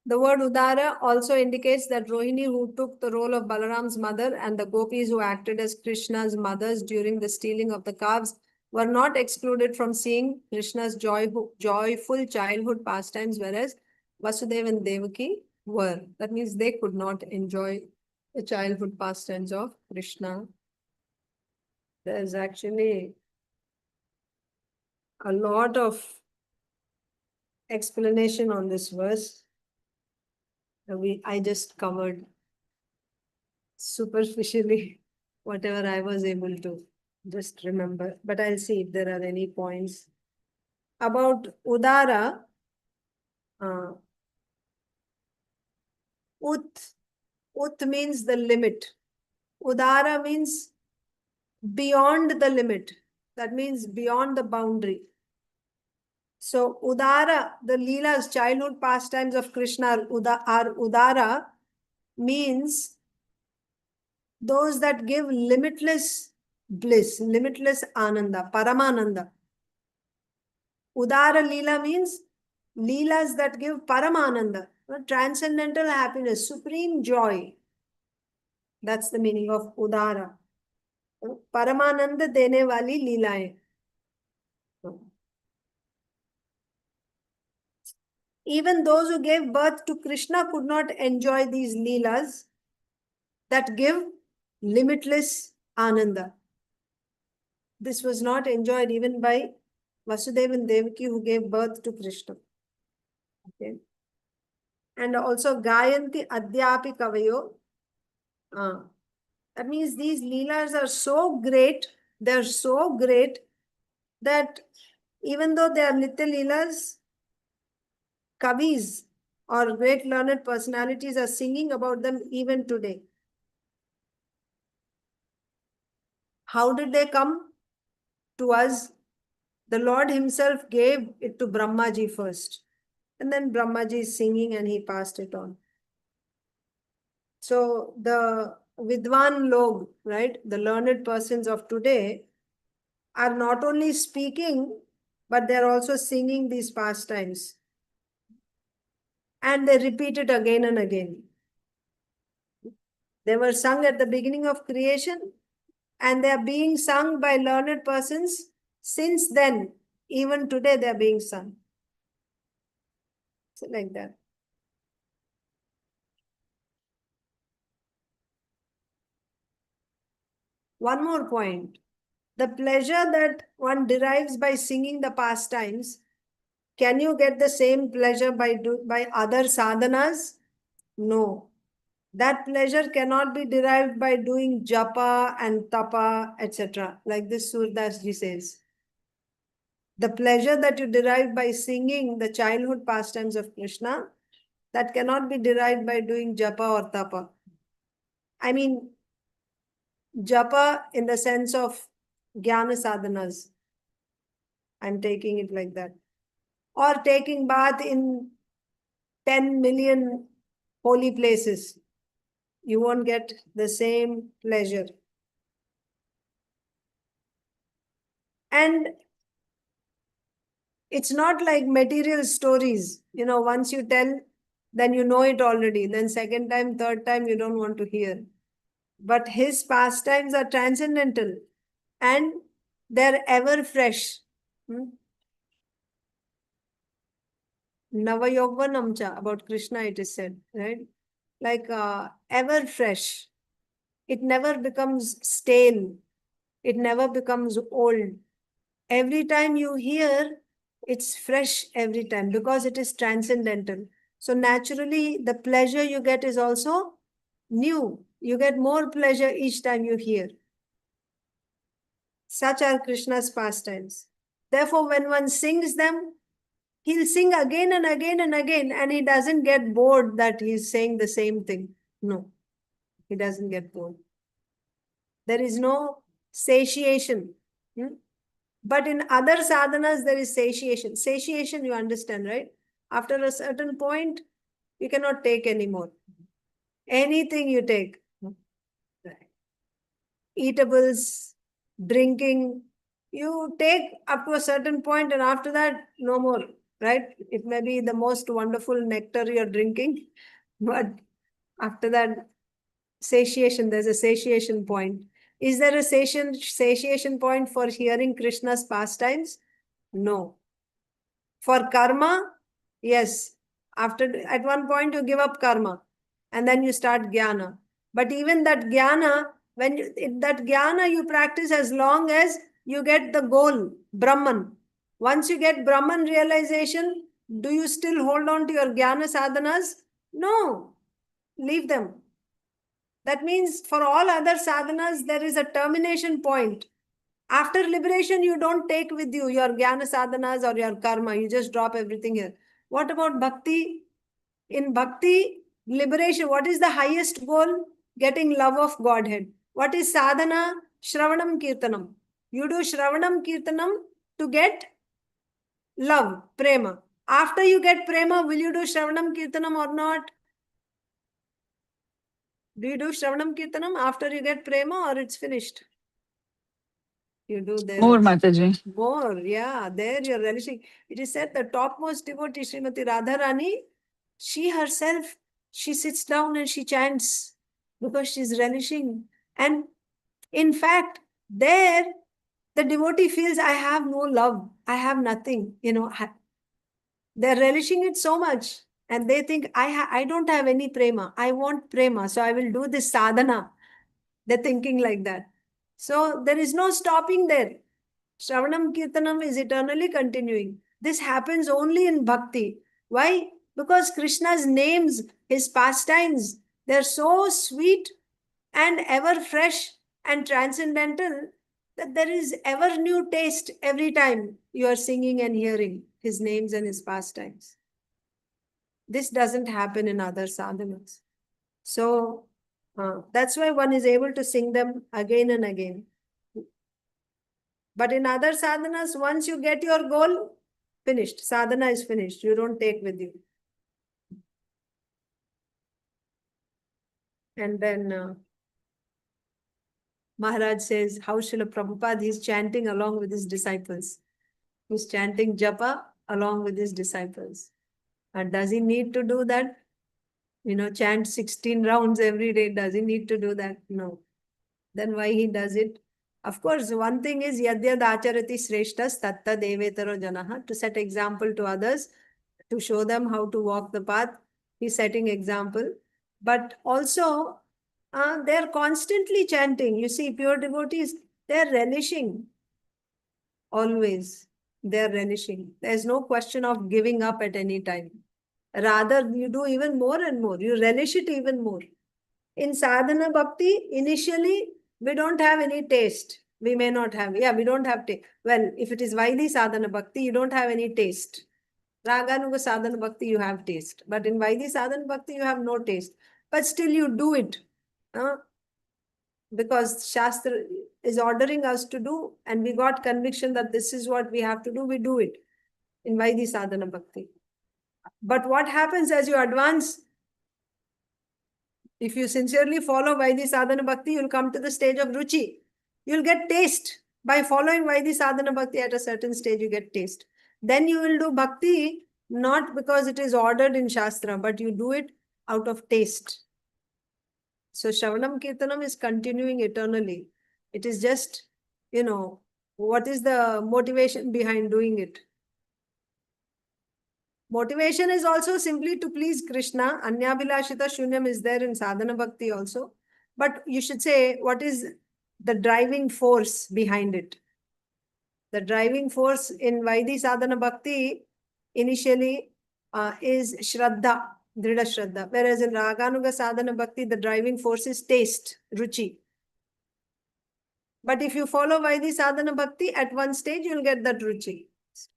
The word Udara also indicates that Rohini, who took the role of Balaram's mother, and the gopis who acted as Kṛṣṇa's mothers during the stealing of the calves, were not excluded from seeing Kṛṣṇa's joyful childhood pastimes, whereas Vasudeva and Devaki were. That means they could not enjoy the childhood pastimes of Kṛṣṇa. There's actually a lot of explanation on this verse. I just covered superficially whatever I was able to just remember. But I'll see if there are any points. About Udara, Ut means the limit. Udara means beyond the limit. That means beyond the boundary. So Udara, the Leelas, childhood pastimes of Kṛṣṇa are Udara, means those that give limitless bliss, limitless ananda, paramananda. Udara Leela means Leelas that give paramananda, transcendental happiness, supreme joy. That's the meaning of Udara. Paramananda dene wali Leelaएं. Even those who gave birth to Kṛṣṇa could not enjoy these Leelas that give limitless ananda. This was not enjoyed even by Vasudeva and Devaki, who gave birth to Kṛṣṇa. Okay. And also gāyanty adyāpi kavayo. That means these Leelas are so great, they're so great that even though they are little Leelas, Kavis or great learned personalities are singing about them even today. How did they come to us? The Lord himself gave it to Brahmaji first. And then Brahmaji is singing and he passed it on. So the Vidwan Log, right, the learned persons of today are not only speaking, but they're also singing these pastimes. And they repeat it again and again. They were sung at the beginning of creation, and they are being sung by learned persons since then. Even today they are being sung. So like that. one more point. The pleasure that one derives by singing the pastimes, can you get the same pleasure by other sadhanas? No. That pleasure cannot be derived by doing japa and tapa, etc. Like this Surdas ji says. The pleasure that you derive by singing the childhood pastimes of Kṛṣṇa, that cannot be derived by doing japa or tapa. I mean, japa in the sense of jnana sadhanas. I'm taking it like that. Or taking bath in 10 million holy places. You won't get the same pleasure. And it's not like material stories. You know, once you tell, then you know it already. Then second time, third time, you don't want to hear. But his pastimes are transcendental and they're ever fresh. Navayogvanamcha, about Kṛṣṇa it is said, right? Like ever fresh. It never becomes stale. It never becomes old. Every time you hear, it's fresh every time because it is transcendental. So naturally, the pleasure you get is also new. You get more pleasure each time you hear. Such are Kṛṣṇa's pastimes. Therefore, when one sings them, he'll sing again and again and again, and he doesn't get bored that he's saying the same thing. No, he doesn't get bored. There is no satiation. But in other sadhanas, there is satiation. Satiation, you understand, right? After a certain point, you cannot take anymore. Anything you take. Eatables, drinking, you take up to a certain point and after that, no more, right? It may be the most wonderful nectar you're drinking, but after that, satiation, there's a satiation point. Is there a satiation point for hearing Kṛṣṇa's pastimes? No. For karma, yes. At one point you give up karma and then you start jnana. But even that jnana, that jnana you practice as long as you get the goal, Brahman. Once you get Brahman realization, do you still hold on to your jnana sadhanas? No. Leave them. That means for all other sadhanas, there is a termination point. After liberation, you don't take with you your jnana sadhanas or your karma. You just drop everything here. What about bhakti? In bhakti, liberation, what is the highest goal? Getting love of Godhead. What is sadhana? Shravanam Kirtanam. You do Shravanam Kirtanam to get love, prema. After you get prema, will you do Shravanam Kirtanam or not? Do you do Shravanam Kirtanam after you get prema or it's finished? You do there. More, Mataji. More, yeah. There you're relishing. It is said the topmost devotee, Srimati Radharani, she herself, she sits down and she chants because she's relishing. And in fact, there, the devotee feels, I have no love. I have nothing. You know, they're relishing it so much. And they think, I don't have any prema. I want prema. So I will do this sadhana. They're thinking like that. So there is no stopping there. Shravanam Kirtanam is eternally continuing. This happens only in bhakti. Why? Because Krishna's names, his pastimes, they're so sweet and ever fresh and transcendental that there is ever new taste every time you are singing and hearing his names and his pastimes. This doesn't happen in other sadhanas. So that's why one is able to sing them again and again. But in other sadhanas, once you get your goal, finished. Sadhana is finished. You don't take with you. And then Maharaj says, how Srila Prabhupada is chanting along with his disciples. He's chanting japa along with his disciples. And does he need to do that? You know, chant 16 rounds every day. Does he need to do that? No. Then why he does it? Of course, one thing is yadyad acharati sreshtas tattha devetaro janaha, to set example to others, to show them how to walk the path. He's setting example. But also, They're constantly chanting. You see, pure devotees, they're relishing always. They're relishing. There's no question of giving up at any time. Rather, you do even more and more. You relish it even more. In sadhana bhakti, initially, we don't have any taste. We may not have. Yeah, we don't have taste. Well, if it is Vaidhi sadhana bhakti, you don't have any taste. Raganuga sadhana bhakti, you have taste. But in Vaidhi sadhana bhakti, you have no taste. But still you do it. Because Shastra is ordering us to do, and we got conviction that this is what we have to do, we do it in Vaidhi sadhana bhakti. But what happens as you advance? If you sincerely follow Vaidhi sadhana bhakti, you'll come to the stage of ruchi. You'll get taste. By following Vaidhi sadhana bhakti at a certain stage, you get taste. Then you will do bhakti, not because it is ordered in Shastra, but you do it out of taste. So Shravanam Kirtanam is continuing eternally. It is just, what is the motivation behind doing it? Motivation is also simply to please Krishna. Anyabhilashita Shunyam is there in Sadhana Bhakti also. But you should say, what is the driving force behind it? The driving force in Vaidhi Sadhana Bhakti initially is Shraddha, Dhrida Shraddha. Whereas in Raganuga Sadhana Bhakti, the driving force is taste, ruchi. But if you follow Vaidhi Sadhana Bhakti, at one stage you'll get that ruchi.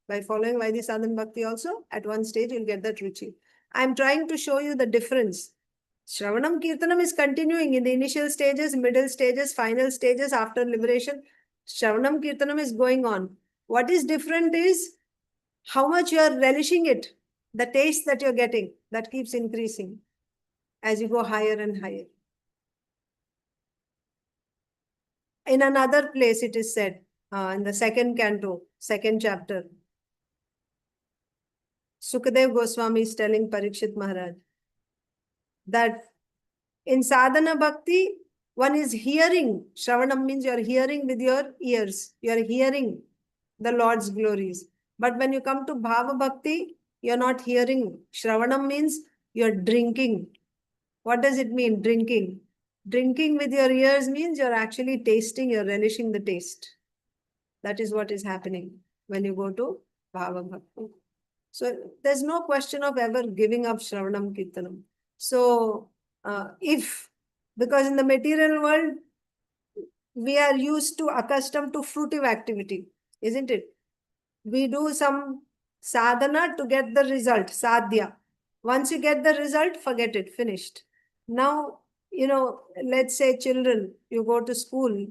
By following Vaidhi Sadhana Bhakti also, at one stage you'll get that ruchi. I'm trying to show you the difference. Shravanam Kirtanam is continuing in the initial stages, middle stages, final stages after liberation. Shravanam Kirtanam is going on. What is different is how much you are relishing it. The taste that you're getting, that keeps increasing as you go higher and higher. In another place it is said, in the second canto, second chapter, Sukadev Goswami is telling Parikshit Maharaj that in sadhana bhakti, one is hearing. Shravanam means you are hearing with your ears. You are hearing the Lord's glories. But when you come to bhava bhakti, you are not hearing. Shravanam means you are drinking. What does it mean, drinking? Drinking with your ears means you are actually tasting, you are relishing the taste. That is what is happening when you go to bhava bhakti. So there's no question of ever giving up Shravanam Kirtanam. So because in the material world, we are accustomed to fruitive activity, isn't it? We do some sadhana to get the result, sadhya. Once you get the result, forget it, finished. Now, let's say children, you go to school,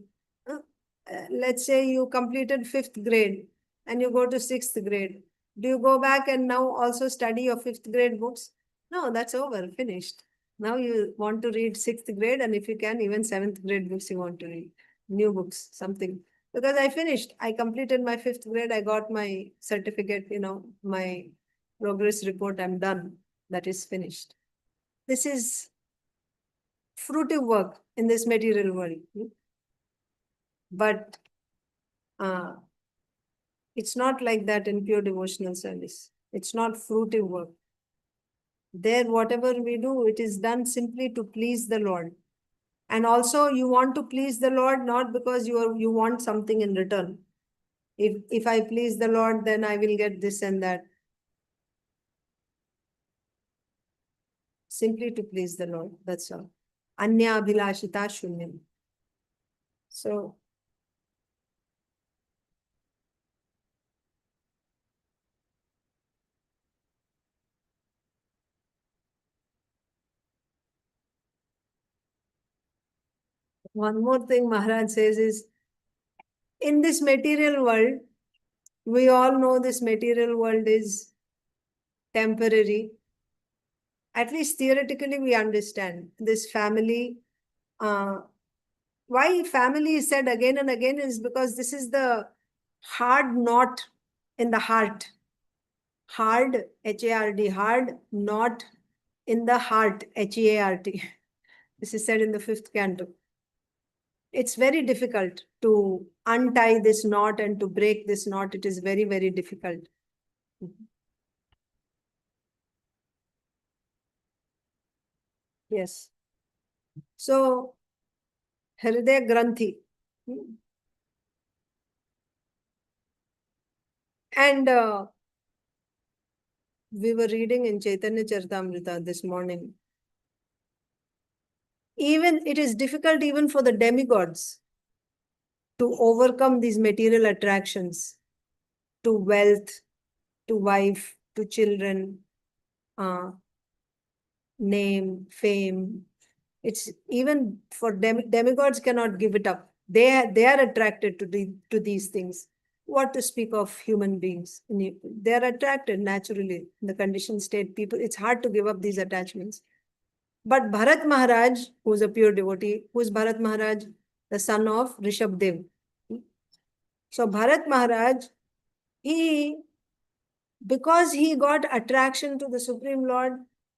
let's say you completed 5th grade and you go to 6th grade. Do you go back and now also study your 5th grade books? No, that's over, finished. Now you want to read 6th grade, and if you can, even 7th grade books you want to read. New books, something. Because I finished. I completed my 5th grade. I got my certificate, my progress report. I'm done. That is finished. This is fruitive work in this material world. But it's not like that in pure devotional service. It's not fruitive work. There, whatever we do, it is done simply to please the Lord. And also, you want to please the Lord not because you want something in return. If I please the Lord, then I will get this and that. Simply to please the Lord. That's all. Anya abhilashita shunyam. So, one more thing Maharaj says is, in this material world, we all know this material world is temporary. At least theoretically, we understand this family. Why family is said again and again is because this is the hard knot in the heart. Hard, H-A-R-D, hard knot in the heart, H-E-A-R-T. This is said in the 5th canto. It's very difficult to untie this knot and to break this knot. It is very, very difficult. Yes. So, Hridaya Granthi. And we were reading in Chaitanya Charitamrita this morning. Even it is difficult even for the demigods to overcome these material attractions to wealth, to wife, to children, name, fame. It's even for demigods cannot give it up. They are attracted to these things. What to speak of human beings? They are attracted naturally in the conditioned state. People, it's hard to give up these attachments. But Bharat Maharaj, who is a pure devotee, who is Bharat Maharaj? The son of Rishabdev. So Bharat Maharaj, because he got attraction to the Supreme Lord,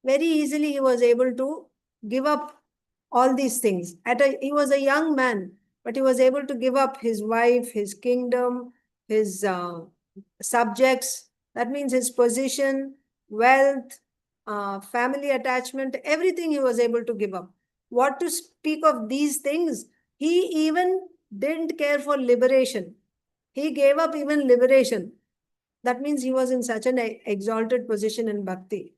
very easily he was able to give up all these things. He was a young man, but he was able to give up his wife, his kingdom, his subjects. That means his position, wealth, family attachment, everything he was able to give up. What to speak of these things? He even didn't care for liberation. He gave up even liberation. That means he was in such an exalted position in bhakti.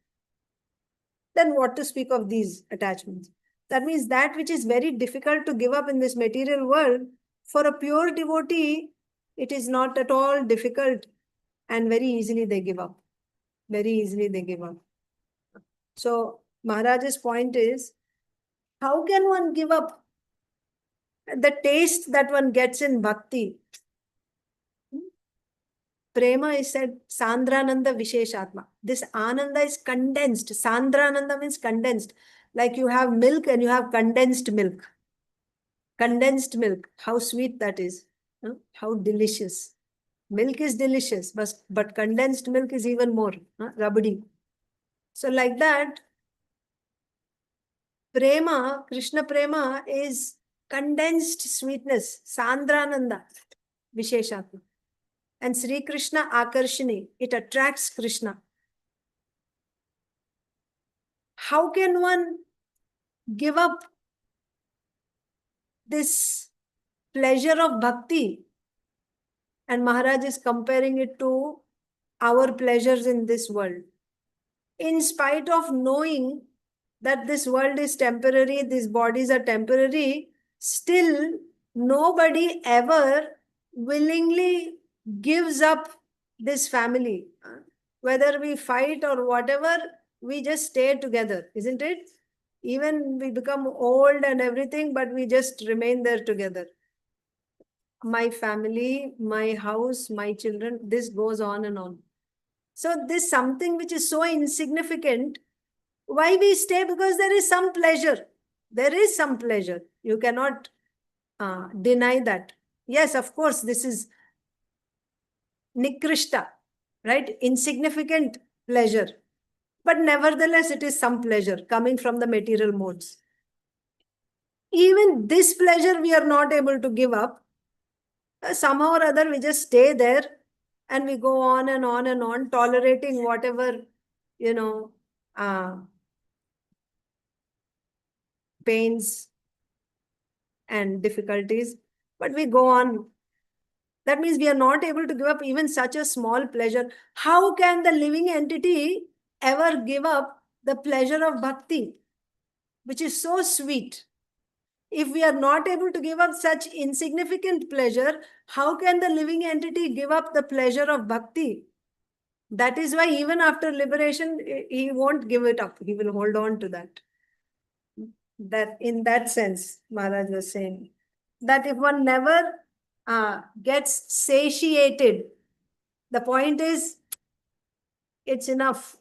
Then what to speak of these attachments? That means that which is very difficult to give up in this material world, for a pure devotee, it is not at all difficult, and very easily they give up. Very easily they give up. So Maharaj's point is, how can one give up the taste that one gets in bhakti? Prema is said Sandrananda Visheshatma. This Ananda is condensed. Sandrananda means condensed. Like you have milk and you have condensed milk. Condensed milk. How sweet that is. How delicious. Milk is delicious, but condensed milk is even more rabdi. So like that, Prema, Krishna Prema is condensed sweetness. Sandrananda Visheshatma. And Sri Krishna Akarshani, it attracts Krishna. How can one give up this pleasure of bhakti? And Maharaj is comparing it to our pleasures in this world. In spite of knowing that this world is temporary, these bodies are temporary, still nobody ever willingly gives up this family. Whether we fight or whatever, we just stay together, isn't it? Even we become old and everything, but we just remain there together. My family, my house, my children, this goes on and on. So this something which is so insignificant, why we stay? Because there is some pleasure. There is some pleasure. You cannot deny that. Yes, of course, this is nikrishta, right? Insignificant pleasure. But nevertheless, it is some pleasure coming from the material modes. Even this pleasure we are not able to give up. Somehow or other, we just stay there and we go on and on and on, tolerating whatever, pains and difficulties. But we go on. That means we are not able to give up even such a small pleasure. How can the living entity ever give up the pleasure of bhakti, which is so sweet? If we are not able to give up such insignificant pleasure, how can the living entity give up the pleasure of bhakti? That is why even after liberation, he won't give it up. He will hold on to that. That in that sense, Maharaj was saying that if one never gets satiated, the point is, it's enough,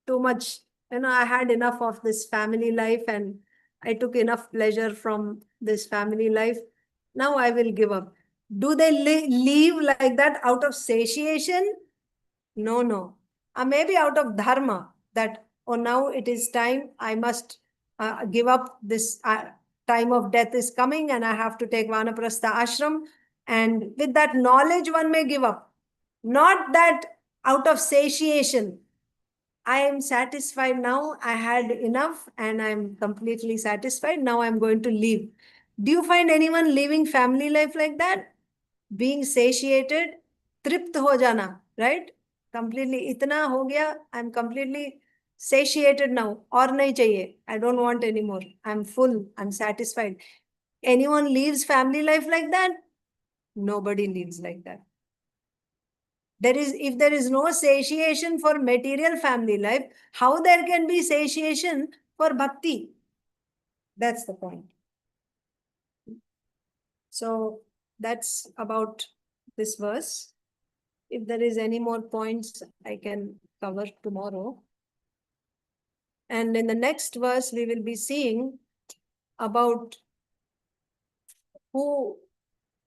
too much. I had enough of this family life and I took enough pleasure from this family life. Now I will give up. Do they leave like that out of satiation? No, no. Maybe out of dharma, that, oh, now it is time, I must give up this time of death is coming and I have to take vanaprastha ashram. And with that knowledge, one may give up. Not that out of satiation. I am satisfied now. I had enough and I'm completely satisfied. Now I'm going to leave. Do you find anyone living family life like that? Being satiated, tript ho jana, right? Completely, itna ho gaya, I'm completely satiated now. Aur nahi chahiye. I don't want anymore. I'm full. I'm satisfied. Anyone lives family life like that? Nobody lives like that. If there is no satiation for material family life, how there can be satiation for bhakti? That's the point. So that's about this verse. If there is any more points, I can cover tomorrow. And in the next verse, we will be seeing about who,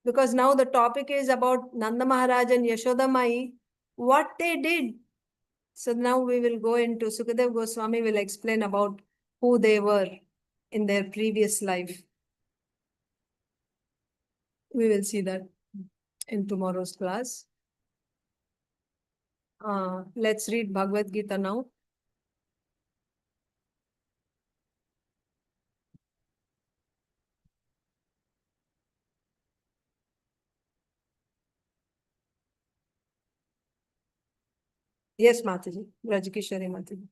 because now the topic is about Nanda Mahārāja and Yaśodā, what they did. So now we will go into, Sukadeva Goswami will explain about who they were in their previous life. We will see that in tomorrow's class. Let's read Bhagavad Gita now. Yes, Mataji. Rajakishwari Mataji.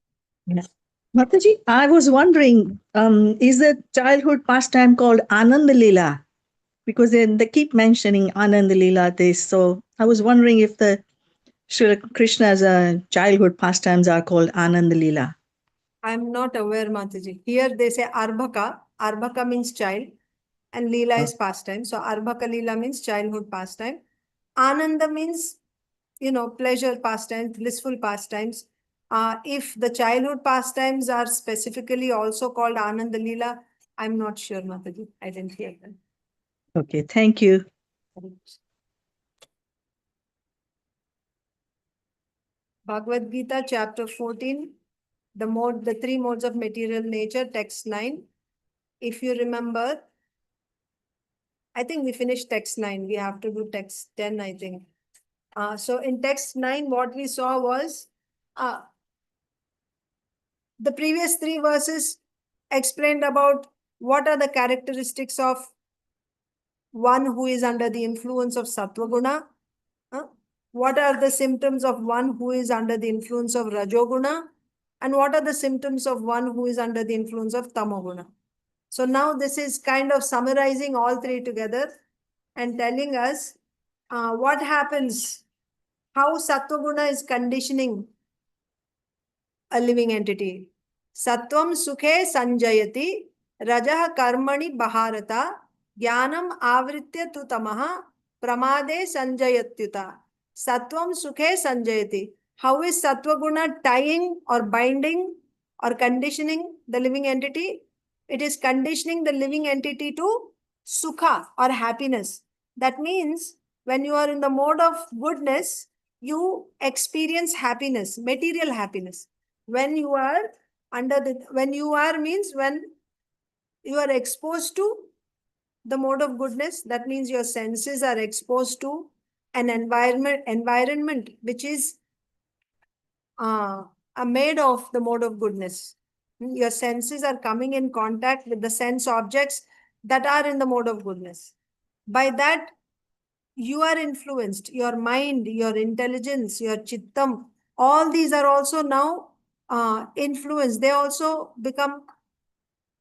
Yes. Mataji, I was wondering, is the childhood pastime called Ananda Lila? Because they keep mentioning Ananda Lila this. So I was wondering if the Sri Krishna's childhood pastimes are called Ananda Lila. I'm not aware, Mataji. Here they say Arbhaka. Arbhaka means child and Leela is pastime. So Arbhaka Leela means childhood pastime. Ananda means, pleasure pastimes, blissful pastimes. If the childhood pastimes are specifically also called Ananda Leela, I'm not sure, Mataji. I didn't hear them. Okay, thank you. Bhagavad Gita, chapter 14, the three modes of material nature, text 9. If you remember, I think we finished text 9. We have to do text 10, I think. So in text 9, what we saw was the previous 3 verses explained about what are the characteristics of one who is under the influence of sattva guna. What are the symptoms of one who is under the influence of rajoguna? And what are the symptoms of one who is under the influence of tamoguna? So now this is kind of summarizing all 3 together and telling us what happens, how sattva guna is conditioning a living entity. Sattvaṁ sukhe sanjayati, rajaḥ karmani bhārata, jnanam avritya tu tamaḥ, pramade sanjayatyuta. Sattvaṁ sukhe sanjayati. How is sattva guna tying or binding or conditioning the living entity? It is conditioning the living entity to sukha or happiness. That means when you are in the mode of goodness, you experience happiness, material happiness. When you are when you are exposed to the mode of goodness, that means your senses are exposed to an environment which is made of the mode of goodness. Your senses are coming in contact with the sense objects that are in the mode of goodness. By that, you are influenced. Your mind, your intelligence, your chittam, all these are also now influenced. They also become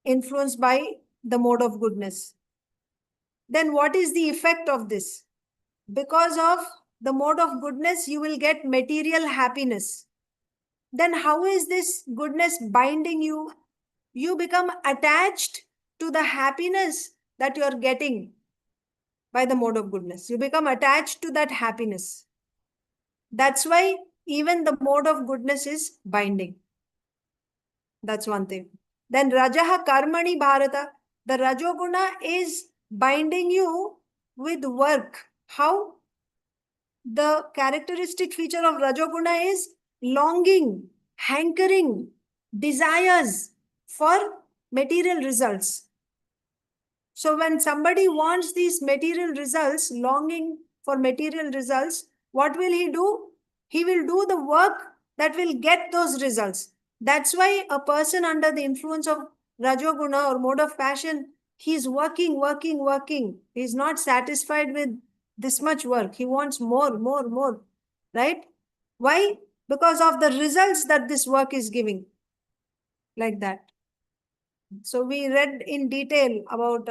influenced by the mode of goodness. Then what is the effect of this? Because of the mode of goodness, you will get material happiness. Then how is this goodness binding you? You become attached to the happiness that you are getting by the mode of goodness. You become attached to that happiness. That's why even the mode of goodness is binding. That's one thing. Then rajaḥ karmani bhārata. The rajoguna is binding you with work. How? The characteristic feature of rajoguna is longing, hankering, desires for material results. So when somebody wants these material results, longing for material results, what will he do? He will do the work that will get those results. That's why a person under the influence of rajoguna or mode of passion, He's working, working, working. He's not satisfied with this much work. He wants more, more, more. Right? Why? Because of the results that this work is giving. Like that. So we read in detail about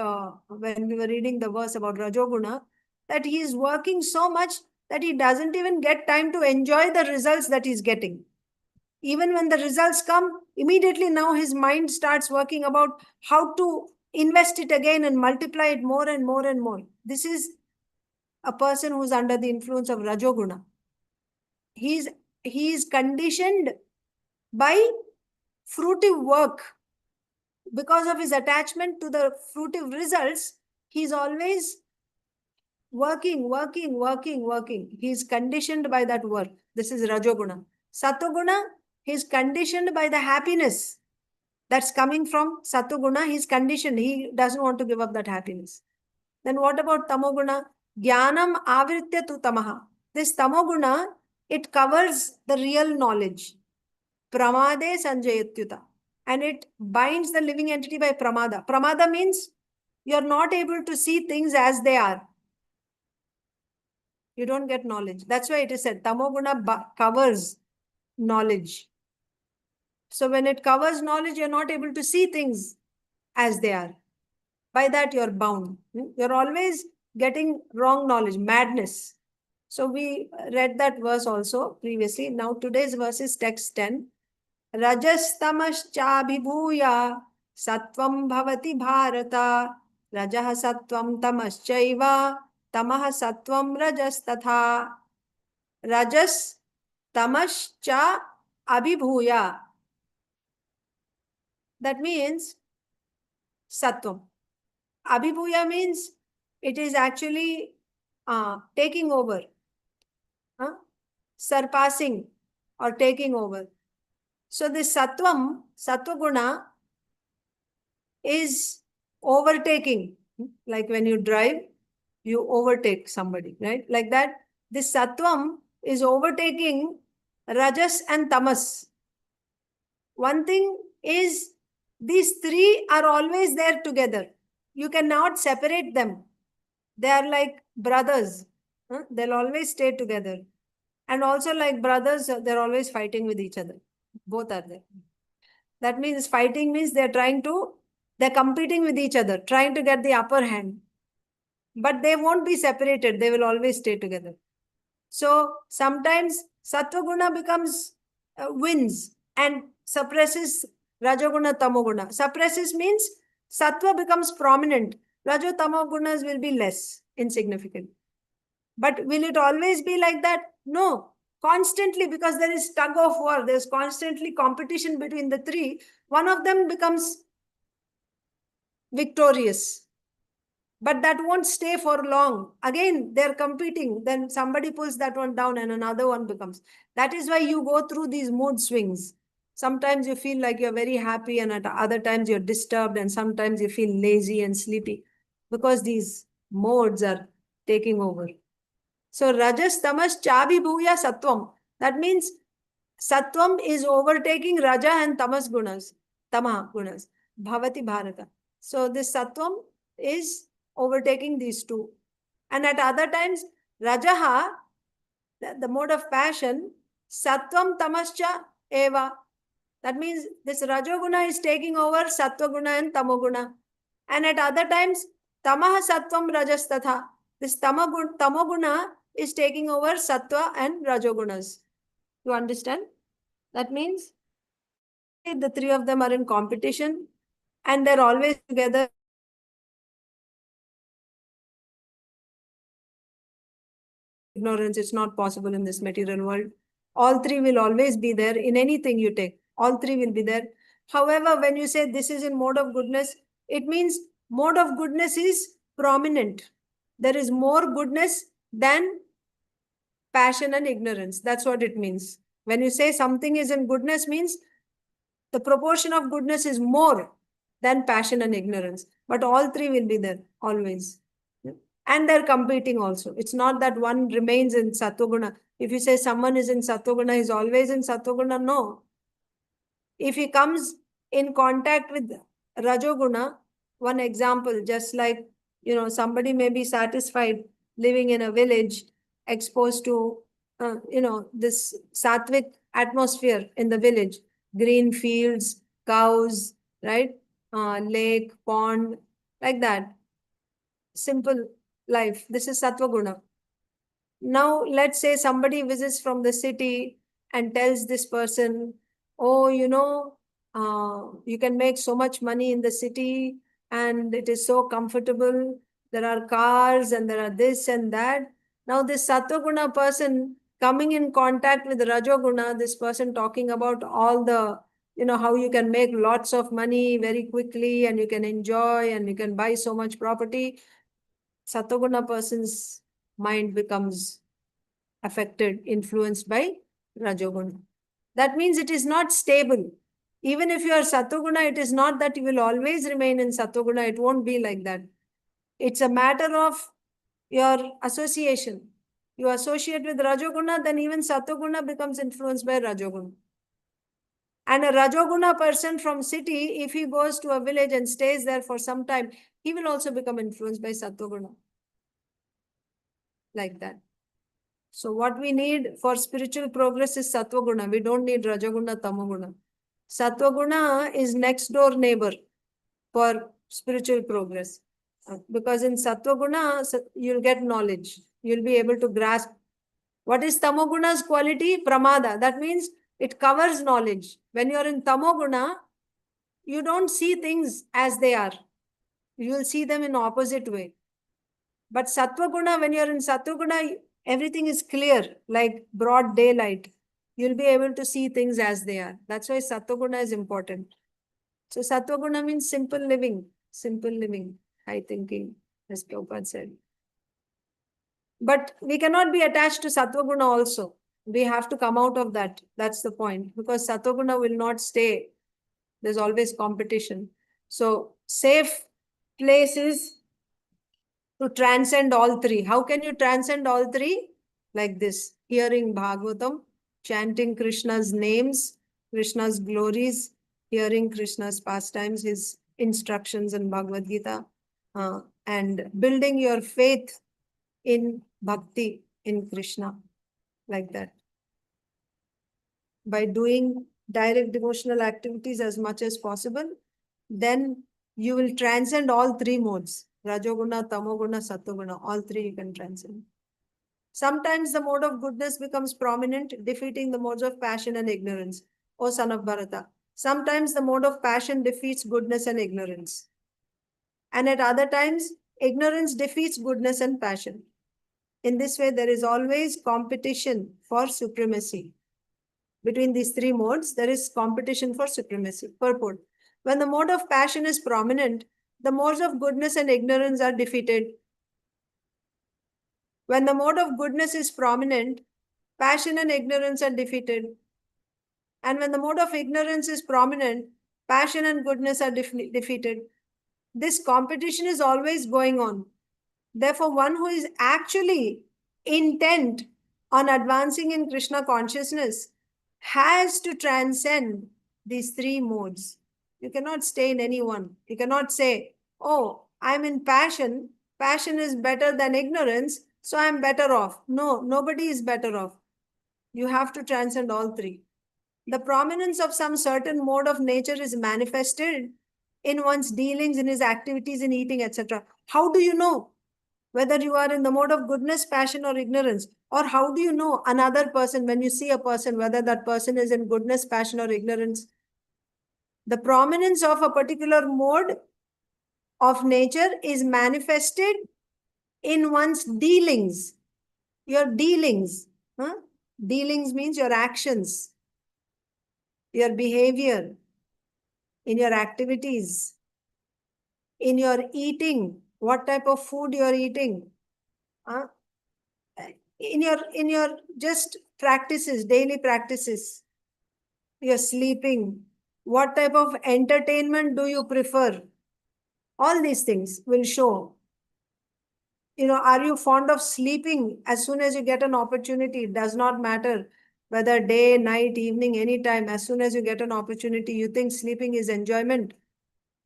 when we were reading the verse about Rajoguna, that he is working so much that he doesn't even get time to enjoy the results that he's getting. Even when the results come, immediately now his mind starts working about how to invest it again and multiply it more and more and more. This is a person who's under the influence of Rajoguna. He is conditioned by fruitive work. Because of his attachment to the fruitive results, he's always working, working, working, working. He's conditioned by that work. This is Rajoguna. Sattoguna, he's conditioned by the happiness that's coming from Sattoguna. He's conditioned. He doesn't want to give up that happiness. Then what about Tamoguna? Jnanam avritya tu tamaḥ. This Tamoguna, it covers the real knowledge. Pramade sanjayatyuta. And it binds the living entity by pramada. Pramada means you're not able to see things as they are. You don't get knowledge. That's why it is said, Tamoguna covers knowledge. So when it covers knowledge, you're not able to see things as they are. By that, you're bound. You're always getting wrong knowledge, madness. So we read that verse also previously. Now today's verse is text 10. Rajas cābhibhūya sattvaṁ bhavati bhārata rajaḥ sattvaṁ tamaś caiva tamaḥ sattvaṁ rajas tathā. Rajas tamaś abhibhūya. That means sattvaṁ. Abhibhūya means it is actually taking over, surpassing or taking over. So this sattvaṁ, sattva-guna, is overtaking. Like when you drive, you overtake somebody, right? Like that, this sattvaṁ is overtaking rajas and tamas. One thing is, these three are always there together. You cannot separate them. They are like brothers. They'll always stay together. And also like brothers, they're always fighting with each other. Both are there. That means fighting means they're competing with each other, trying to get the upper hand. But they won't be separated. They will always stay together. So sometimes sattva-guna becomes, wins and suppresses rajoguna, tamoguna. Suppresses means sattva becomes prominent. Rajo, tamogunas will be less, insignificant. But will it always be like that? No. Constantly, because there is tug of war, there's constantly competition between the three. One of them becomes victorious. But that won't stay for long. Again, they're competing. Then somebody pulls that one down and another one becomes. That is why you go through these mood swings. Sometimes you feel like you're very happy and at other times you're disturbed and sometimes you feel lazy and sleepy because these modes are taking over. So rajas tamas cābhibhūya sattvaṁ. That means sattvaṁ is overtaking raja and tamas gunas, tamaḥ gunas, bhavati bharata. So this sattvaṁ is overtaking these two. And at other times, rajaḥ, the mode of passion, sattvaṁ tamascha eva. That means this rajoguna is taking over sattva-guna and tamoguna. And at other times, tamaḥ sattvaṁ rajas tathā. This tamoguna is taking over sattva and rajogunas. You understand? That means the three of them are in competition and they're always together. Ignorance, it's not possible in this material world. All three will always be there in anything you take. All three will be there. However, when you say this is in mode of goodness, it means mode of goodness is prominent. There is more goodness than passion and ignorance. That's what it means. When you say something is in goodness means the proportion of goodness is more than passion and ignorance. But all three will be there always. And they're competing also. It's not that one remains in sattva-guna. If you say someone is in sattva-guna, he's always in sattva-guna, no. If he comes in contact with rajoguna, one example, just like, somebody may be satisfied living in a village exposed to, this sattvic atmosphere in the village, green fields, cows, right? Lake, pond, like that. Simple life. This is sattva guna. Now, let's say somebody visits from the city and tells this person, oh, you can make so much money in the city and it is so comfortable. There are cars and there are this and that. Now, this sattva guna person coming in contact with rajoguna, this person talking about all the, how you can make lots of money very quickly and you can enjoy and you can buy so much property. Sattva guna person's mind becomes affected, influenced by rajoguna. That means it is not stable. Even if you are sattva-guna, it is not that you will always remain in sattva-guna. It won't be like that. It's a matter of your association. You associate with rajoguna, then even sattva-guna becomes influenced by rajoguna. And a rajoguna person from city, if he goes to a village and stays there for some time, he will also become influenced by sattva-guna. Like that. So what we need for spiritual progress is sattva guna. We don't need rajaguna, tamaguna. Sattva guna is next door neighbor for spiritual progress. Because in sattva guna, you'll get knowledge. You'll be able to grasp. What is tamoguna's quality? Pramada. That means it covers knowledge. When you're in tamoguna, you don't see things as they are. You will see them in opposite way. But sattva guna, when you're in sattva guna, everything is clear, like broad daylight. You'll be able to see things as they are. That's why sattva guna is important. So sattva guna means simple living, high thinking, as Prabhupada said. But we cannot be attached to sattva guna also. We have to come out of that. That's the point. Because sattva guna will not stay. There's always competition. So safe place is to transcend all three. How can you transcend all three? Like this, hearing Bhagavatam, chanting Krishna's names, Krishna's glories, hearing Krishna's pastimes, his instructions in Bhagavad Gita, and building your faith in bhakti, in Krishna, like that. By doing direct devotional activities as much as possible, then you will transcend all three modes. Rajoguna, Tamoguna, Sattoguna, all three you can transcend. Sometimes the mode of goodness becomes prominent, defeating the modes of passion and ignorance. O son of Bharata, sometimes the mode of passion defeats goodness and ignorance. And at other times, ignorance defeats goodness and passion. In this way, there is always competition for supremacy. Between these three modes, there is competition for supremacy. Purport. When the mode of passion is prominent, the modes of goodness and ignorance are defeated. When the mode of goodness is prominent, passion and ignorance are defeated. And when the mode of ignorance is prominent, passion and goodness are defeated. This competition is always going on. Therefore, one who is actually intent on advancing in Krishna consciousness has to transcend these three modes. You cannot stay in any one. You cannot say, oh, I'm in passion. Passion is better than ignorance, so I'm better off. No, nobody is better off. You have to transcend all three. The prominence of some certain mode of nature is manifested in one's dealings, in his activities, in eating, etc. How do you know whether you are in the mode of goodness, passion, or ignorance? Or how do you know another person, when you see a person, whether that person is in goodness, passion, or ignorance? The prominence of a particular mode of nature is manifested in one's dealings. Your dealings. Dealings means your actions, your behavior, in your activities, in your eating, what type of food you are eating, in your just practices, daily practices, your sleeping, what type of entertainment do you prefer? All these things will show. Are you fond of sleeping as soon as you get an opportunity? It does not matter whether day, night, evening, anytime. As soon as you get an opportunity, you think sleeping is enjoyment.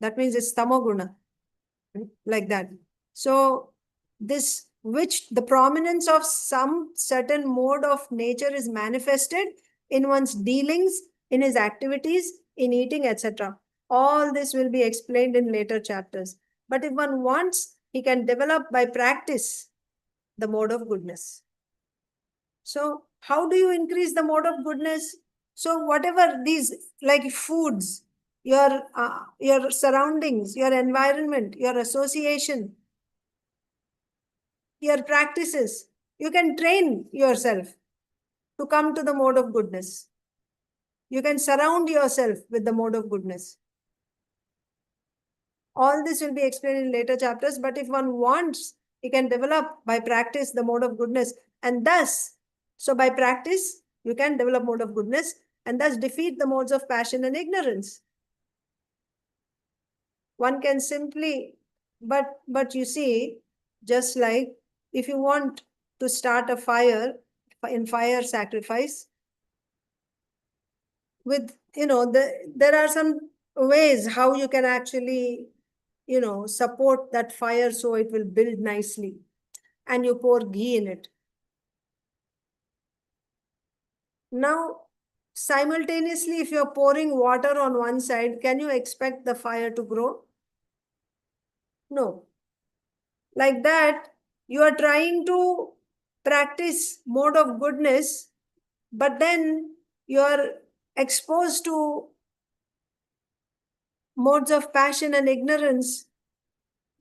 That means it's tamoguna. like that. So this, which the prominence of some certain mode of nature is manifested in one's dealings, in his activities, in eating, etc. All this will be explained in later chapters. But if one wants, he can develop by practice the mode of goodness. So how do you increase the mode of goodness? So whatever these, like foods, your surroundings, your environment, your association, your practices, you can train yourself to come to the mode of goodness. You can surround yourself with the mode of goodness. All this will be explained in later chapters, but if one wants, he can develop by practice the mode of goodness. And thus, so by practice, you can develop mode of goodness and thus defeat the modes of passion and ignorance. One can simply, but you see, just like if you want to start a fire, in fire sacrifice, with, there are some ways how you can actually, support that fire so it will build nicely. And you pour ghee in it. Now, simultaneously, if you're pouring water on one side, can you expect the fire to grow? No. Like that, you are trying to practice mode of goodness, but then you are exposed to modes of passion and ignorance.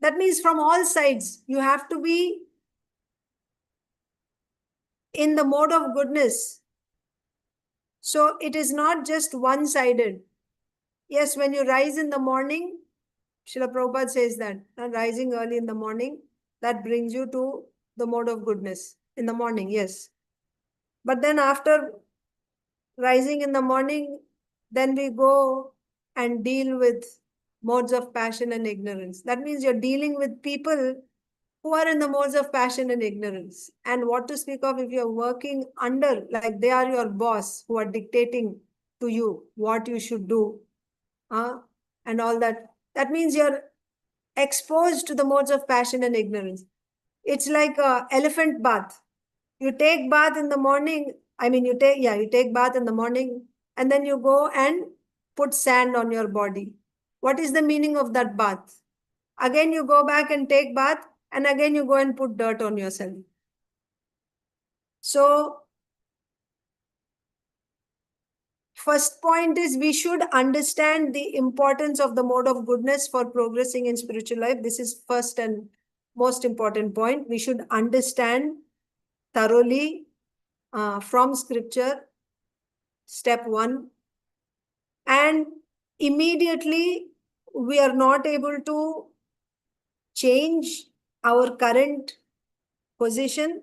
That means from all sides, you have to be in the mode of goodness. So it is not just one-sided. Yes, when you rise in the morning, Srila Prabhupada says that, rising early in the morning, that brings you to the mode of goodness. In the morning, yes. But then after rising in the morning, then we go and deal with modes of passion and ignorance. That means you're dealing with people who are in the modes of passion and ignorance. And what to speak of if you're working under, like they are your boss who are dictating to you what you should do, and all that. That means you're exposed to the modes of passion and ignorance. It's like an elephant bath. You take bath in the morning. You take bath in the morning, and then you go and put sand on your body. What is the meaning of that bath? Again, you go back and take bath, and again you go and put dirt on yourself. So, first point is we should understand the importance of the mode of goodness for progressing in spiritual life. This is first and most important point. We should understand thoroughly from scripture, step 1. And immediately we are not able to change our current position.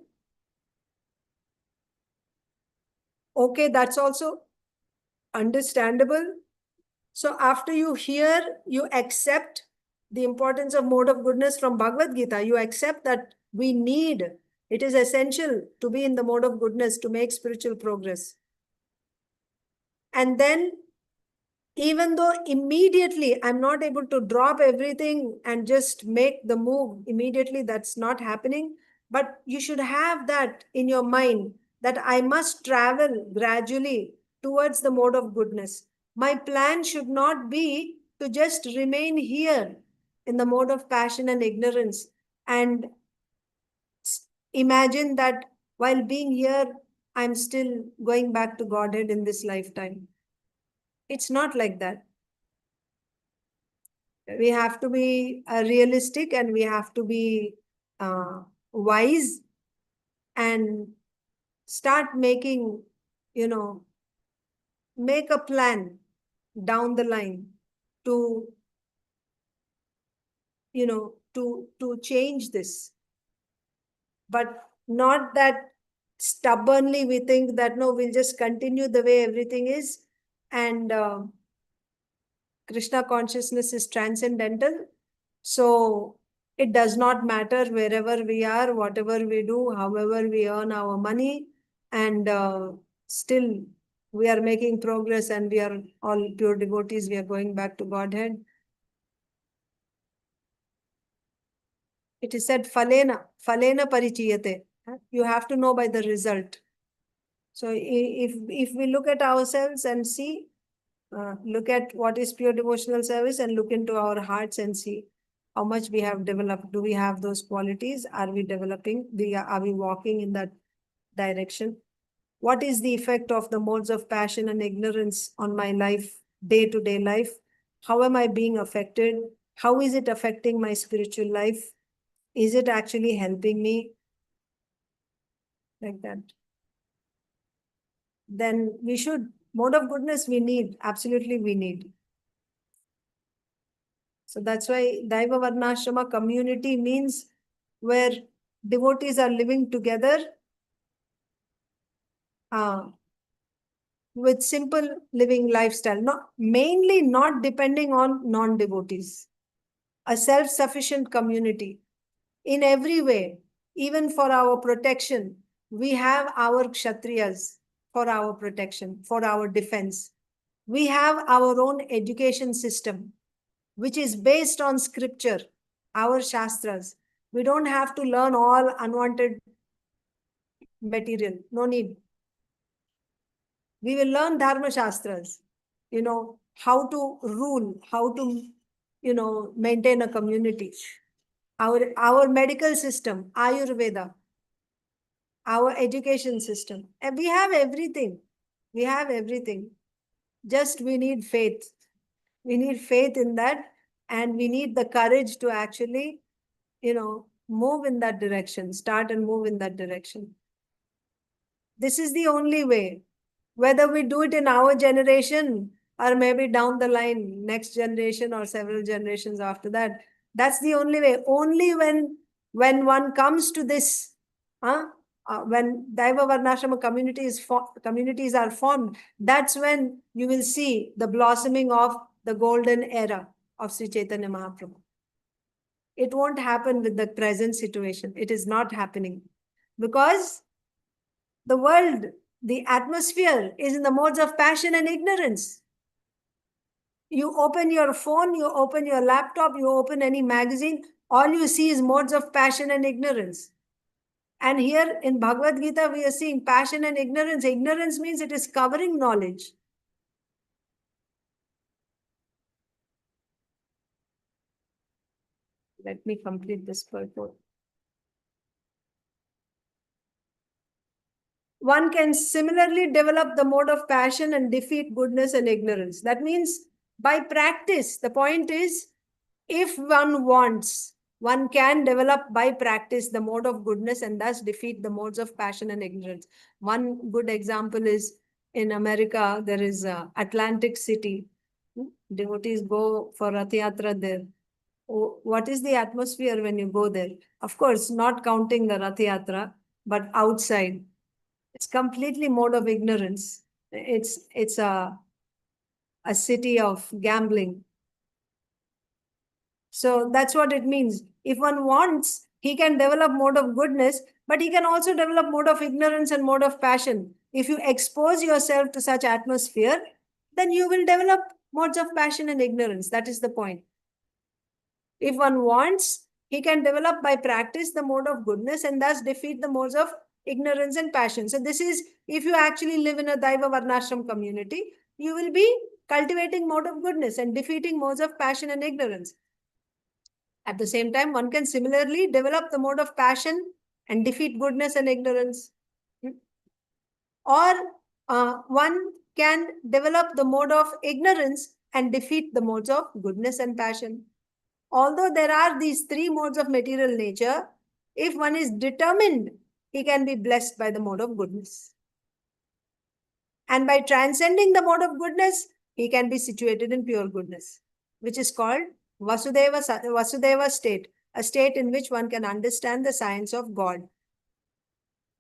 Okay, that's also understandable. So after you hear, you accept the importance of mode of goodness from Bhagavad Gita. You accept that it is essential to be in the mode of goodness to make spiritual progress. And then, even though immediately I'm not able to drop everything and just make the move immediately, that's not happening. But you should have that in your mind that I must travel gradually towards the mode of goodness. My plan should not be to just remain here in the mode of passion and ignorance and imagine that while being here, I'm still going back to Godhead in this lifetime. It's not like that. We have to be realistic and we have to be wise and start making, make a plan down the line to, to change this. But not that stubbornly we think that, no, we'll just continue the way everything is. And Krishna consciousness is transcendental. So it does not matter wherever we are, whatever we do, however we earn our money, and still we are making progress and we are all pure devotees. We are going back to Godhead. It is said, falena parichiyate. You have to know by the result. So if we look at ourselves and see, look at what is pure devotional service and look into our hearts and see how much we have developed. Do we have those qualities? Are we developing? Are we walking in that direction? What is the effect of the modes of passion and ignorance on my life, day-to-day life? How am I being affected? How is it affecting my spiritual life? Is it actually helping me? Like that. Then we should, mode of goodness we need, absolutely we need. So that's why Daiva Varnashrama community means where devotees are living together with simple living lifestyle, mainly not depending on non-devotees. A self-sufficient community. In every way, even for our protection, we have our kshatriyas for our protection, for our defense. We have our own education system, which is based on scripture, our shastras. We don't have to learn all unwanted material. No need. We will learn dharma shastras, how to rule, how to, maintain a community. Our medical system, Ayurveda, our education system. And we have everything. We have everything. Just we need faith. We need faith in that, and we need the courage to actually, move in that direction, start and move in that direction. This is the only way. Whether we do it in our generation or maybe down the line, next generation or several generations after that, that's the only way. Only when one comes to this, when Daiva Varnashrama communities are formed, that's when you will see the blossoming of the golden era of Sri Chaitanya Mahaprabhu. It won't happen with the present situation. It is not happening because the world, the atmosphere is in the modes of passion and ignorance. You open your phone, you open your laptop, you open any magazine, all you see is modes of passion and ignorance. And here in Bhagavad Gita, we are seeing passion and ignorance. Ignorance means it is covering knowledge. Let me complete this purport. One can similarly develop the mode of passion and defeat goodness and ignorance. That means by practice, the point is, if one wants, one can develop by practice the mode of goodness and thus defeat the modes of passion and ignorance. One good example is in America, there is Atlantic City. Devotees go for Rath Yatra there. What is the atmosphere when you go there? Of course, not counting the Rath Yatra, but outside. It's completely mode of ignorance. It's a city of gambling. So that's what it means. If one wants, he can develop mode of goodness, but he can also develop mode of ignorance and mode of passion. If you expose yourself to such atmosphere, then you will develop modes of passion and ignorance. That is the point. If one wants, he can develop by practice the mode of goodness and thus defeat the modes of ignorance and passion. So this is, if you actually live in a Daiva Varnashram community, you will be cultivating mode of goodness and defeating modes of passion and ignorance. At the same time, one can similarly develop the mode of passion and defeat goodness and ignorance. Or one can develop the mode of ignorance and defeat the modes of goodness and passion. Although there are these three modes of material nature, if one is determined, he can be blessed by the mode of goodness. And by transcending the mode of goodness, he can be situated in pure goodness, which is called Vasudeva state, a state in which one can understand the science of God.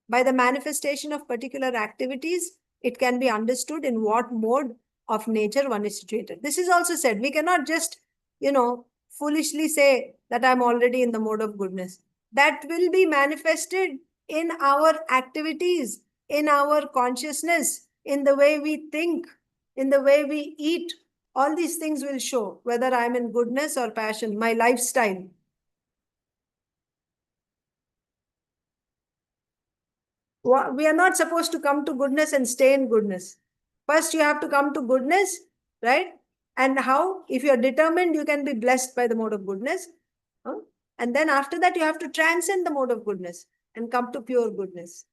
By the manifestation of particular activities, it can be understood in what mode of nature one is situated. This is also said. We cannot just, foolishly say that I'm already in the mode of goodness. That will be manifested in our activities, in our consciousness, in the way we think, in the way we eat. All these things will show whether I'm in goodness or passion, my lifestyle. We are not supposed to come to goodness and stay in goodness. First, you have to come to goodness, right? And how? If you are determined, you can be blessed by the mode of goodness. And then after that, you have to transcend the mode of goodness and come to pure goodness.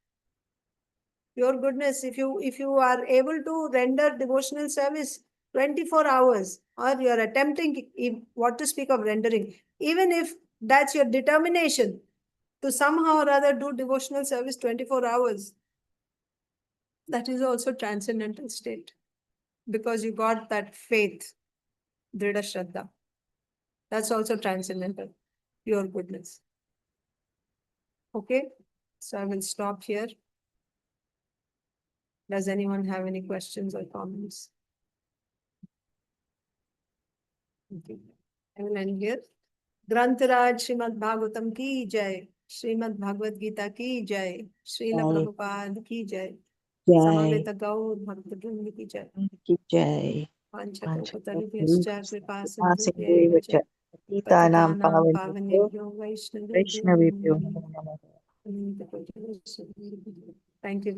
Pure goodness, if you are able to render devotional service 24 hours, or you are attempting, what to speak of rendering, even if that's your determination to somehow or other do devotional service 24 hours, that is also transcendental state, because you got that faith, drida shraddha. That's also transcendental, pure goodness. Okay, so I will stop here. Does anyone have any questions or comments? Okay. I will end here. Grantaraj Srimad Bhagavatam ki jai, Srimad Bhagavad Gita ki jai, Srila Prabhupada ki jai, Samaveta Gaur Bhakta Vrinda ki jai. Ki jai. Panchakalpatarubhyascha kripa Sindhuvya sindhubhya Patitanam Patitanam Pavanebhyo Pavanebhyo Vaishnavibhyo Vaishnavibhyo. Namo Namo. Thank you very much.